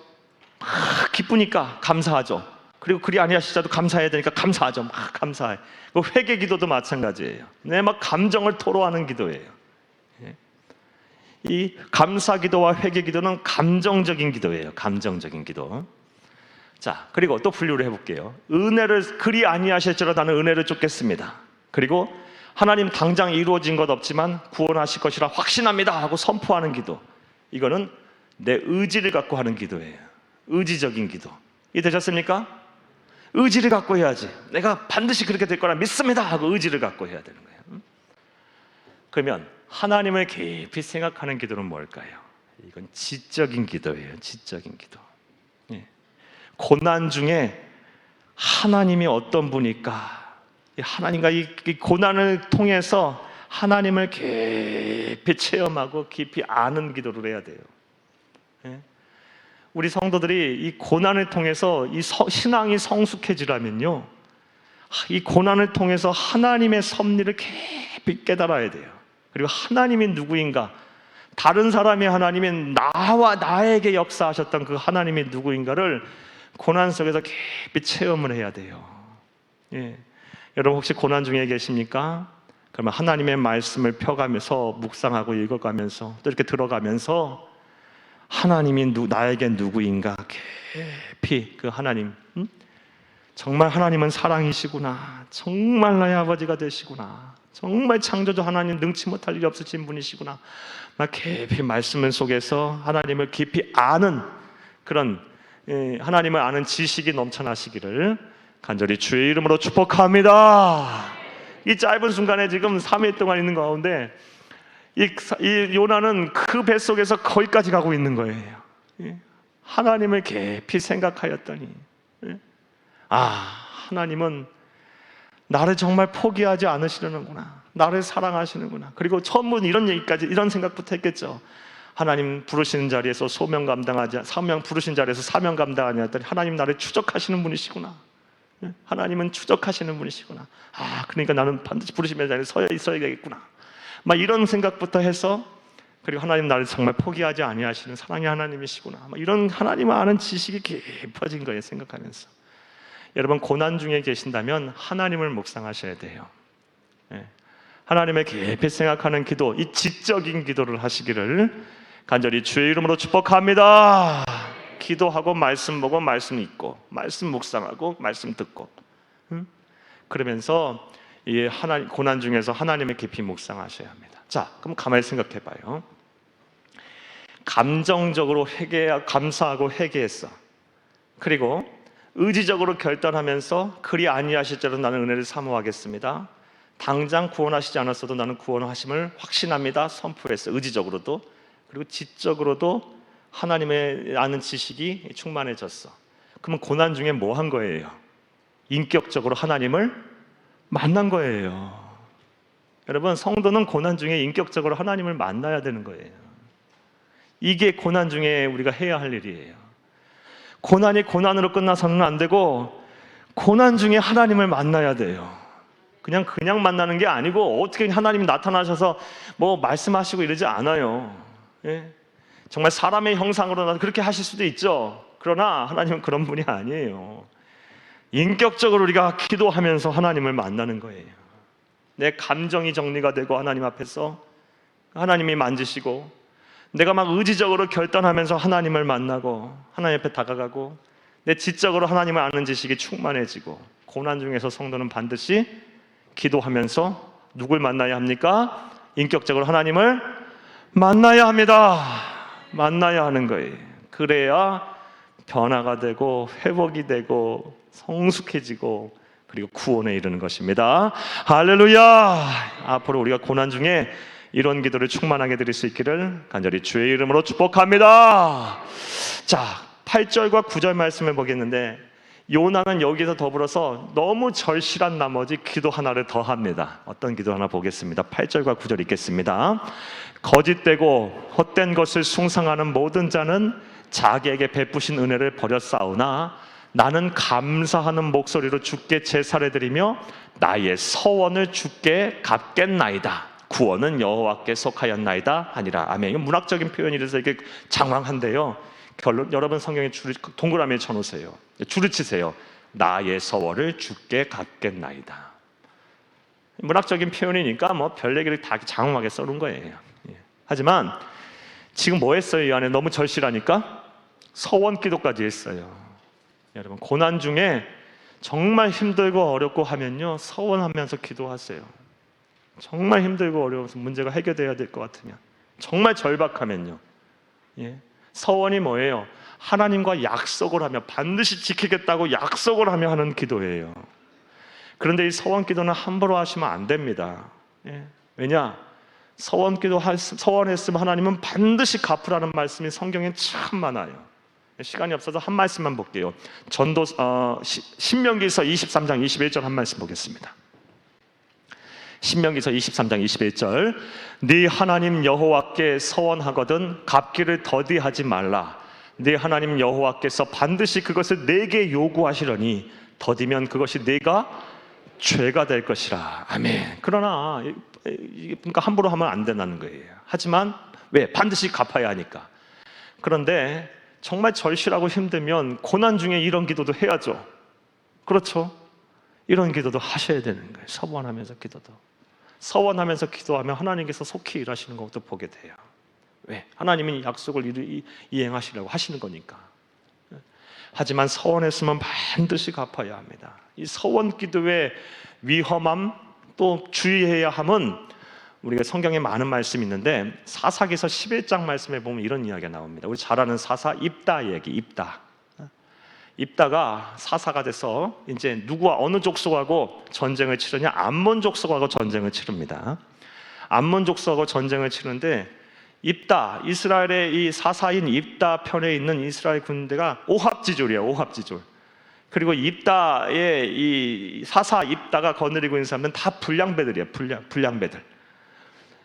Speaker 1: 막 기쁘니까 감사하죠. 그리고 그리 아니하시자도 감사해야 되니까 감사하죠. 막 감사해. 회개기도도 마찬가지예요. 막 감정을 토로하는 기도예요. 이 감사기도와 회개기도는 감정적인 기도예요. 감정적인 기도. 자, 그리고 또 분류를 해볼게요. 은혜를 그리 아니하실지라도 나는 은혜를 쫓겠습니다. 그리고 하나님 당장 이루어진 것 없지만 구원하실 것이라 확신합니다 하고 선포하는 기도. 이거는 내 의지를 갖고 하는 기도예요. 의지적인 기도. 이해되셨습니까? 의지를 갖고 해야지. 내가 반드시 그렇게 될 거라 믿습니다 하고 의지를 갖고 해야 되는 거예요. 그러면 하나님을 깊이 생각하는 기도는 뭘까요? 이건 지적인 기도예요. 지적인 기도. 고난 중에 하나님이 어떤 분일까? 하나님과 이 고난을 통해서 하나님을 깊이 체험하고 깊이 아는 기도를 해야 돼요. 우리 성도들이 이 고난을 통해서 이 신앙이 성숙해지려면요, 이 고난을 통해서 하나님의 섭리를 깊이 깨달아야 돼요. 그리고 하나님이 누구인가, 다른 사람의 하나님인 나와 나에게 역사하셨던 그 하나님이 누구인가를 고난 속에서 깊이 체험을 해야 돼요. 여러분 혹시 고난 중에 계십니까? 그러면 하나님의 말씀을 펴가면서 묵상하고 읽어가면서 또 이렇게 들어가면서 하나님이 나에게 누구인가 깊이 그 하나님, 정말 하나님은 사랑이시구나, 정말 나의 아버지가 되시구나, 정말 창조주 하나님 능치 못할 일이 없으신 분이시구나, 막 깊이 말씀 속에서 하나님을 깊이 아는 그런 하나님을 아는 지식이 넘쳐나시기를 간절히 주의 이름으로 축복합니다. 이 짧은 순간에 지금 3일 동안 있는 가운데 이 요나는 그 뱃속에서 거기까지 가고 있는 거예요. 하나님을 깊이 생각하였더니 하나님은 나를 정말 포기하지 않으시려는구나, 나를 사랑하시는구나. 그리고 처음부터 이런 얘기까지, 이런 생각부터 했겠죠. 하나님 부르시는 자리에서 사명 부르신 자리에서 사명 감당하지 않았더니 하나님 나를 추적하시는 분이시구나. 하나님은 추적하시는 분이시구나. 그러니까 나는 반드시 부르시는 자리에 서 있어야 되겠구나. 막 이런 생각부터 해서, 그리고 하나님 나를 정말 포기하지 아니하시는 사랑의 하나님이시구나. 막 이런 하나님을 아는 지식이 깊어진 거예요. 생각하면서. 여러분 고난 중에 계신다면 하나님을 묵상하셔야 돼요. 하나님을 깊이 생각하는 기도, 이 지적인 기도를 하시기를 간절히 주의 이름으로 축복합니다. 기도하고 말씀 보고 말씀 읽고 말씀 묵상하고 말씀 듣고 그러면서 이 고난 중에서 하나님을 깊이 묵상하셔야 합니다. 자, 그럼 가만히 생각해 봐요. 감정적으로 감사하고 회개했어. 그리고 의지적으로 결단하면서 그리 아니하실지라도 나는 은혜를 사모하겠습니다. 당장 구원하시지 않았어도 나는 구원하심을 확신합니다. 선포했어. 의지적으로도. 그리고 지적으로도 하나님의 아는 지식이 충만해졌어. 그러면 고난 중에 뭐 한 거예요? 인격적으로 하나님을 만난 거예요. 여러분, 성도는 고난 중에 인격적으로 하나님을 만나야 되는 거예요. 이게 고난 중에 우리가 해야 할 일이에요. 고난이 고난으로 끝나서는 안 되고 고난 중에 하나님을 만나야 돼요. 그냥 만나는 게 아니고 어떻게 하나님이 나타나셔서 뭐 말씀하시고 이러지 않아요. 정말 사람의 형상으로 그렇게 하실 수도 있죠. 그러나 하나님은 그런 분이 아니에요. 인격적으로 우리가 기도하면서 하나님을 만나는 거예요. 내 감정이 정리가 되고 하나님 앞에서 하나님이 만지시고, 내가 막 의지적으로 결단하면서 하나님을 만나고 하나님 앞에 다가가고, 내 지적으로 하나님을 아는 지식이 충만해지고, 고난 중에서 성도는 반드시 기도하면서 누굴 만나야 합니까? 인격적으로 하나님을 만나야 합니다. 만나야 하는 거예요. 그래야 변화가 되고 회복이 되고 성숙해지고 그리고 구원에 이르는 것입니다. 할렐루야. 앞으로 우리가 고난 중에 이런 기도를 충만하게 드릴 수 있기를 간절히 주의 이름으로 축복합니다. 자, 8절과 9절 말씀을 보겠는데, 요나는 여기서 더불어서 너무 절실한 나머지 기도 하나를 더 합니다. 어떤 기도 하나 보겠습니다. 8절과 9절 읽겠습니다. 거짓되고 헛된 것을 숭상하는 모든 자는 자기에게 베푸신 은혜를 버렸사오나 나는 감사하는 목소리로 주께 제사를 드리며 나의 서원을 주께 갚겠나이다. 구원은 여호와께 속하였나이다 하니라. 아멘. 이건 문학적인 표현이라서 이게 장황한데요. 결론, 여러분 성경에 줄을 동그라미에 쳐놓으세요. 줄을 치세요. 나의 서원을 주께 갚겠나이다. 문학적인 표현이니까 뭐 별 얘기를 다 장황하게 써놓은 거예요. 하지만 지금 뭐 했어요? 이 안에 너무 절실하니까 서원 기도까지 했어요. 여러분 고난 중에 정말 힘들고 어렵고 하면요, 서원하면서 기도하세요. 정말 힘들고 어려워서 문제가 해결돼야 될 것 같으면, 정말 절박하면요, 서원이 뭐예요? 하나님과 약속을 하며 반드시 지키겠다고 약속을 하며 하는 기도예요. 그런데 이 서원 기도는 함부로 하시면 안 됩니다. 왜냐? 서원했으면 하나님은 반드시 갚으라는 말씀이 성경에 참 많아요. 시간이 없어서 한 말씀만 볼게요. 신명기서 23장 21절 한 말씀 보겠습니다. 신명기서 23장 21절, 네 하나님 여호와께 서원하거든 갚기를 더디하지 말라. 네 하나님 여호와께서 반드시 그것을 내게 요구하시려니 더디면 그것이 네가 죄가 될 것이라. 아멘. 그러나 그러니까 함부로 하면 안 된다는 거예요. 하지만 왜? 반드시 갚아야 하니까. 그런데 정말 절실하고 힘들면 고난 중에 이런 기도도 해야죠. 그렇죠? 이런 기도도 하셔야 되는 거예요. 서원하면서 기도도. 서원하면서 기도하면 하나님께서 속히 일하시는 것도 보게 돼요. 왜? 하나님이 약속을 이행하시려고 하시는 거니까. 하지만 서원했으면 반드시 갚아야 합니다. 이 서원 기도의 위험함, 또 주의해야 함은 우리가 성경에 많은 말씀이 있는데 사사기서 11장 말씀에 보면 이런 이야기가 나옵니다. 우리 잘 아는 사사 입다 얘기. 입다가 사사가 돼서 이제 누구와 어느 족속하고 전쟁을 치르냐? 암몬 족속하고 전쟁을 치릅니다. 암몬 족속하고 전쟁을 치르는데 입다, 이스라엘의 이 사사인 입다 편에 있는 이스라엘 군대가 오합지졸이에요. 오합지졸. 그리고 입다의 이 사사 입다가 거느리고 있는 사람들은 다 불량배들이에요. 불량배들.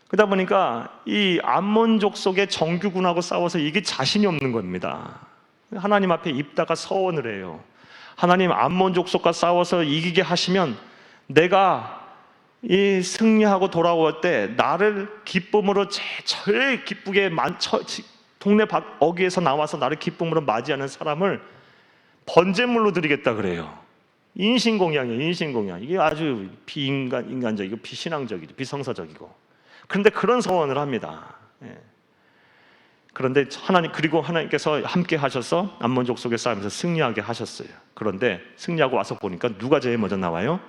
Speaker 1: 그러다 보니까 이 암몬족 속의 정규군하고 싸워서 이게 자신이 없는 겁니다. 하나님 앞에 입다가 서원을 해요. 하나님, 암몬족 속과 싸워서 이기게 하시면 내가 이 승리하고 돌아올 때 나를 기쁨으로 제일 기쁘게 동네 어귀에서 나와서 나를 기쁨으로 맞이하는 사람을 번제물로 드리겠다 그래요. 인신공양이에요. 인신공양. 이게 아주 비인간적이고 비신앙적이고 비성서적이고. 그런데 그런 서원을 합니다. 그런데 그리고 하나님께서 함께 하셔서 암몬족 속의 싸움에서 승리하게 하셨어요. 그런데 승리하고 와서 보니까 누가 제일 먼저 나와요?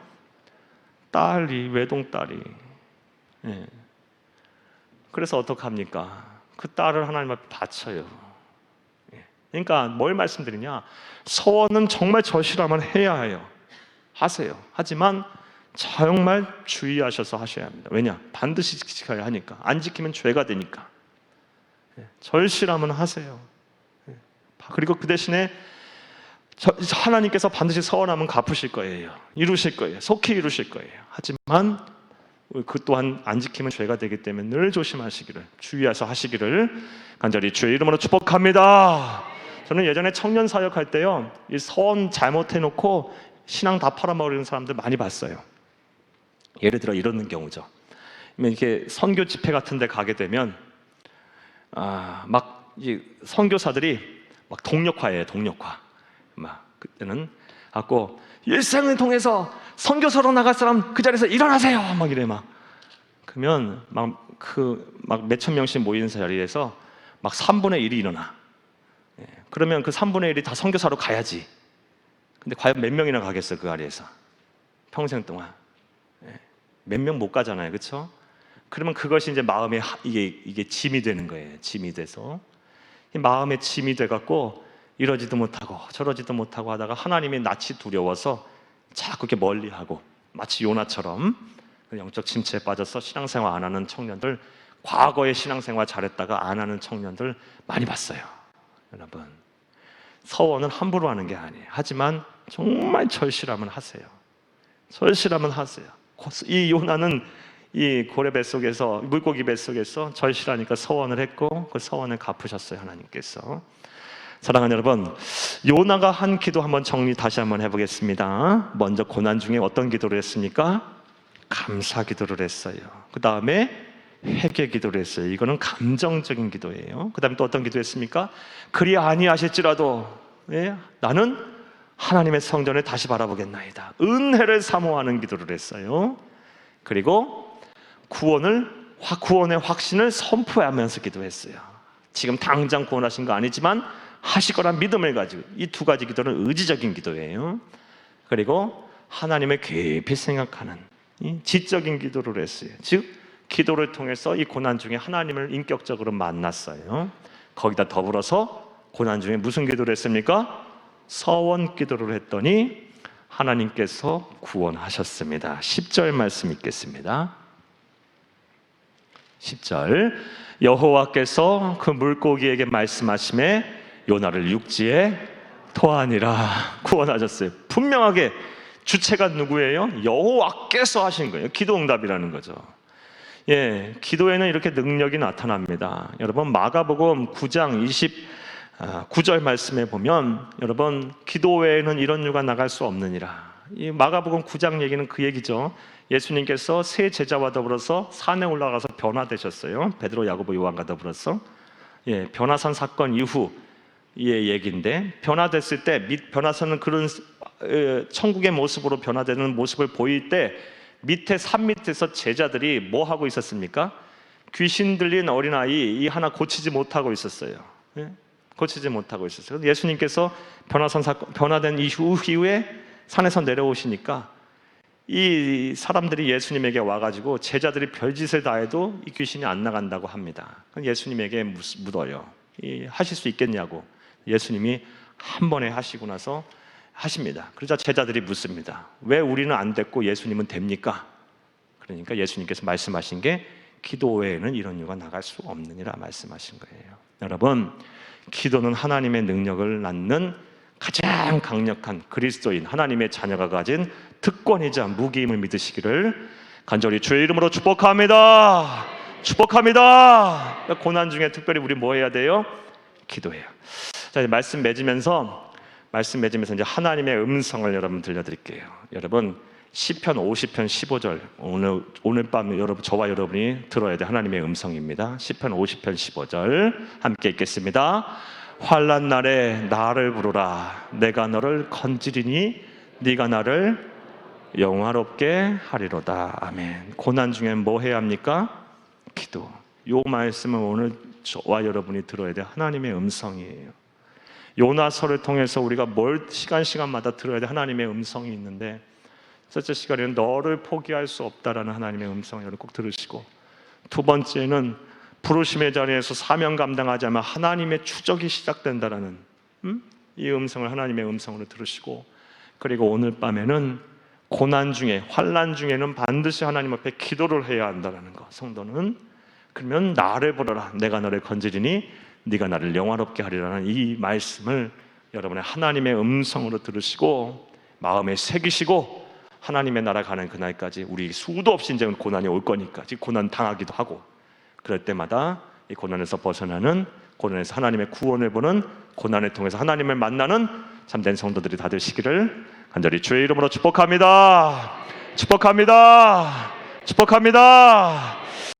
Speaker 1: 외동딸이. 그래서 어떡합니까? 그 딸을 하나님 앞에 바쳐요. 그러니까 뭘 말씀드리냐? 서원은 정말 절실하면 해야 해요. 하세요. 하지만 정말 주의하셔서 하셔야 합니다. 왜냐? 반드시 지켜야 하니까. 안 지키면 죄가 되니까. 절실하면 하세요. 그리고 그 대신에 하나님께서 반드시 서원하면 갚으실 거예요. 이루실 거예요. 속히 이루실 거예요. 하지만 그 또한 안 지키면 죄가 되기 때문에 늘 조심하시기를, 주의해서 하시기를 간절히 주의 이름으로 축복합니다. 저는 예전에 청년 사역할 때요, 이 서원 잘못해놓고 신앙 다 팔아먹는 사람들 많이 봤어요. 예를 들어 이런 경우죠. 이렇게 선교 집회 같은 데 가게 되면 막 이 선교사들이 막 동력화예요. 동력화. 막 그때는 갖고 일생을 통해서 선교사로 나갈 사람 그 자리에서 일어나세요. 막 이래 막. 그러면 막 몇천 명씩 모이는 자리에서 막 3분의 1이 일어나. 그러면 그 3분의 1이 다 선교사로 가야지. 근데 과연 몇 명이나 가겠어요, 그 자리에서? 평생 동안. 몇 명 못 가잖아요. 그렇죠? 그러면 그것이 이제 마음에 이게 짐이 되는 거예요. 짐이 돼서. 마음에 짐이 돼 갖고 이러지도 못하고 저러지도 못하고 하다가 하나님의 낯이 두려워서 자꾸 이렇게 멀리하고, 마치 요나처럼 영적 침체에 빠져서 신앙생활 안 하는 청년들, 과거에 신앙생활 잘했다가 안 하는 청년들 많이 봤어요. 여러분, 서원은 함부로 하는 게 아니에요. 하지만 정말 절실하면 하세요. 절실하면 하세요. 이 요나는 이 고래 뱃속에서, 물고기 뱃속에서 절실하니까 서원을 했고 그 서원을 갚으셨어요, 하나님께서. 사랑하는 여러분, 요나가 한 기도 한번 정리 다시 한번 해보겠습니다. 먼저 고난 중에 어떤 기도를 했습니까? 감사 기도를 했어요. 그 다음에 회개 기도를 했어요. 이거는 감정적인 기도예요. 그 다음에 또 어떤 기도 했습니까? 그리 아니하실지라도 나는 하나님의 성전을 다시 바라보겠나이다. 은혜를 사모하는 기도를 했어요. 그리고 구원의 확신을 선포하면서 기도했어요. 지금 당장 구원하신 거 아니지만 하실 거란 믿음을 가지고, 이 두 가지 기도는 의지적인 기도예요. 그리고 하나님을 깊이 생각하는 지적인 기도를 했어요. 즉 기도를 통해서 이 고난 중에 하나님을 인격적으로 만났어요. 거기다 더불어서 고난 중에 무슨 기도를 했습니까? 서원 기도를 했더니 하나님께서 구원하셨습니다. 10절 말씀 읽겠습니다. 10절, 여호와께서 그 물고기에게 말씀하시매 요나를 육지에 토하니라. 구원하셨어요. 분명하게 주체가 누구예요? 여호와께서 하신 거예요. 기도 응답이라는 거죠. 기도에는 이렇게 능력이 나타납니다. 여러분 마가복음 9장 29절 말씀에 보면, 여러분 기도 외에는 이런 유가 나갈 수 없느니라. 이 마가복음 9장 얘기는 그 얘기죠. 예수님께서 세 제자와 더불어서 산에 올라가서 변화되셨어요. 베드로, 야고보, 요한과 더불어서. 변화산 사건 이후 의 얘기인데, 변화됐을 때 변화산은 그런 천국의 모습으로 변화되는 모습을 보일 때 밑에 산 밑에서 제자들이 뭐 하고 있었습니까? 귀신 들린 어린아이 이 하나 고치지 못하고 있었어요. 고치지 못하고 있었어요. 예수님께서 변화산 사건 변화된 이후에 산에서 내려오시니까 이 사람들이 예수님에게 와가지고 제자들이 별짓을 다 해도 이 귀신이 안 나간다고 합니다. 예수님에게 묻어요. 하실 수 있겠냐고. 예수님이 한 번에 하시고 나서 하십니다. 그러자 제자들이 묻습니다. 왜 우리는 안 됐고 예수님은 됩니까? 그러니까 예수님께서 말씀하신 게 기도 외에는 이런 유가 나갈 수 없느니라 말씀하신 거예요. 여러분, 기도는 하나님의 능력을 낳는 가장 강력한 그리스도인 하나님의 자녀가 가진 특권이자 무기임을 믿으시기를 간절히 주의 이름으로 축복합니다. 축복합니다. 고난 중에 특별히 우리 뭐 해야 돼요? 기도해요. 자, 이제 말씀 맺으면서 이제 하나님의 음성을 여러분 들려드릴게요. 여러분 시편 50편 15절 오늘 밤 저와 여러분이 들어야 될 하나님의 음성입니다. 시편 50편 15절 함께 읽겠습니다. 환난 날에 나를 부르라. 내가 너를 건지리니 네가 나를 영화롭게 하리로다. 아멘. 고난 중에 뭐 해야 합니까? 기도. 요 말씀은 오늘 저와 여러분이 들어야 될 하나님의 음성이에요. 요나서를 통해서 우리가 시간마다 들어야 될 하나님의 음성이 있는데, 첫째 시간에는 너를 포기할 수 없다라는 하나님의 음성을 여러분 꼭 들으시고, 두 번째는 부르심의 자리에서 사명 감당하자면 하나님의 추적이 시작된다라는 이 음성을 하나님의 음성으로 들으시고, 그리고 오늘 밤에는 고난 중에 환난 중에는 반드시 하나님 앞에 기도를 해야 한다라는 거. 성도는 그러면 나를 부르라. 내가 너를 건지리니 네가 나를 영화롭게 하리라는 이 말씀을 여러분의 하나님의 음성으로 들으시고 마음에 새기시고, 하나님의 나라 가는 그날까지 우리 수도 없이 이제 고난이 올 거니까 고난 당하기도 하고, 그럴 때마다 이 고난에서 벗어나는, 고난에서 하나님의 구원을 보는, 고난을 통해서 하나님을 만나는 참된 성도들이 다 되시기를 간절히 주의 이름으로 축복합니다. 축복합니다. 축복합니다.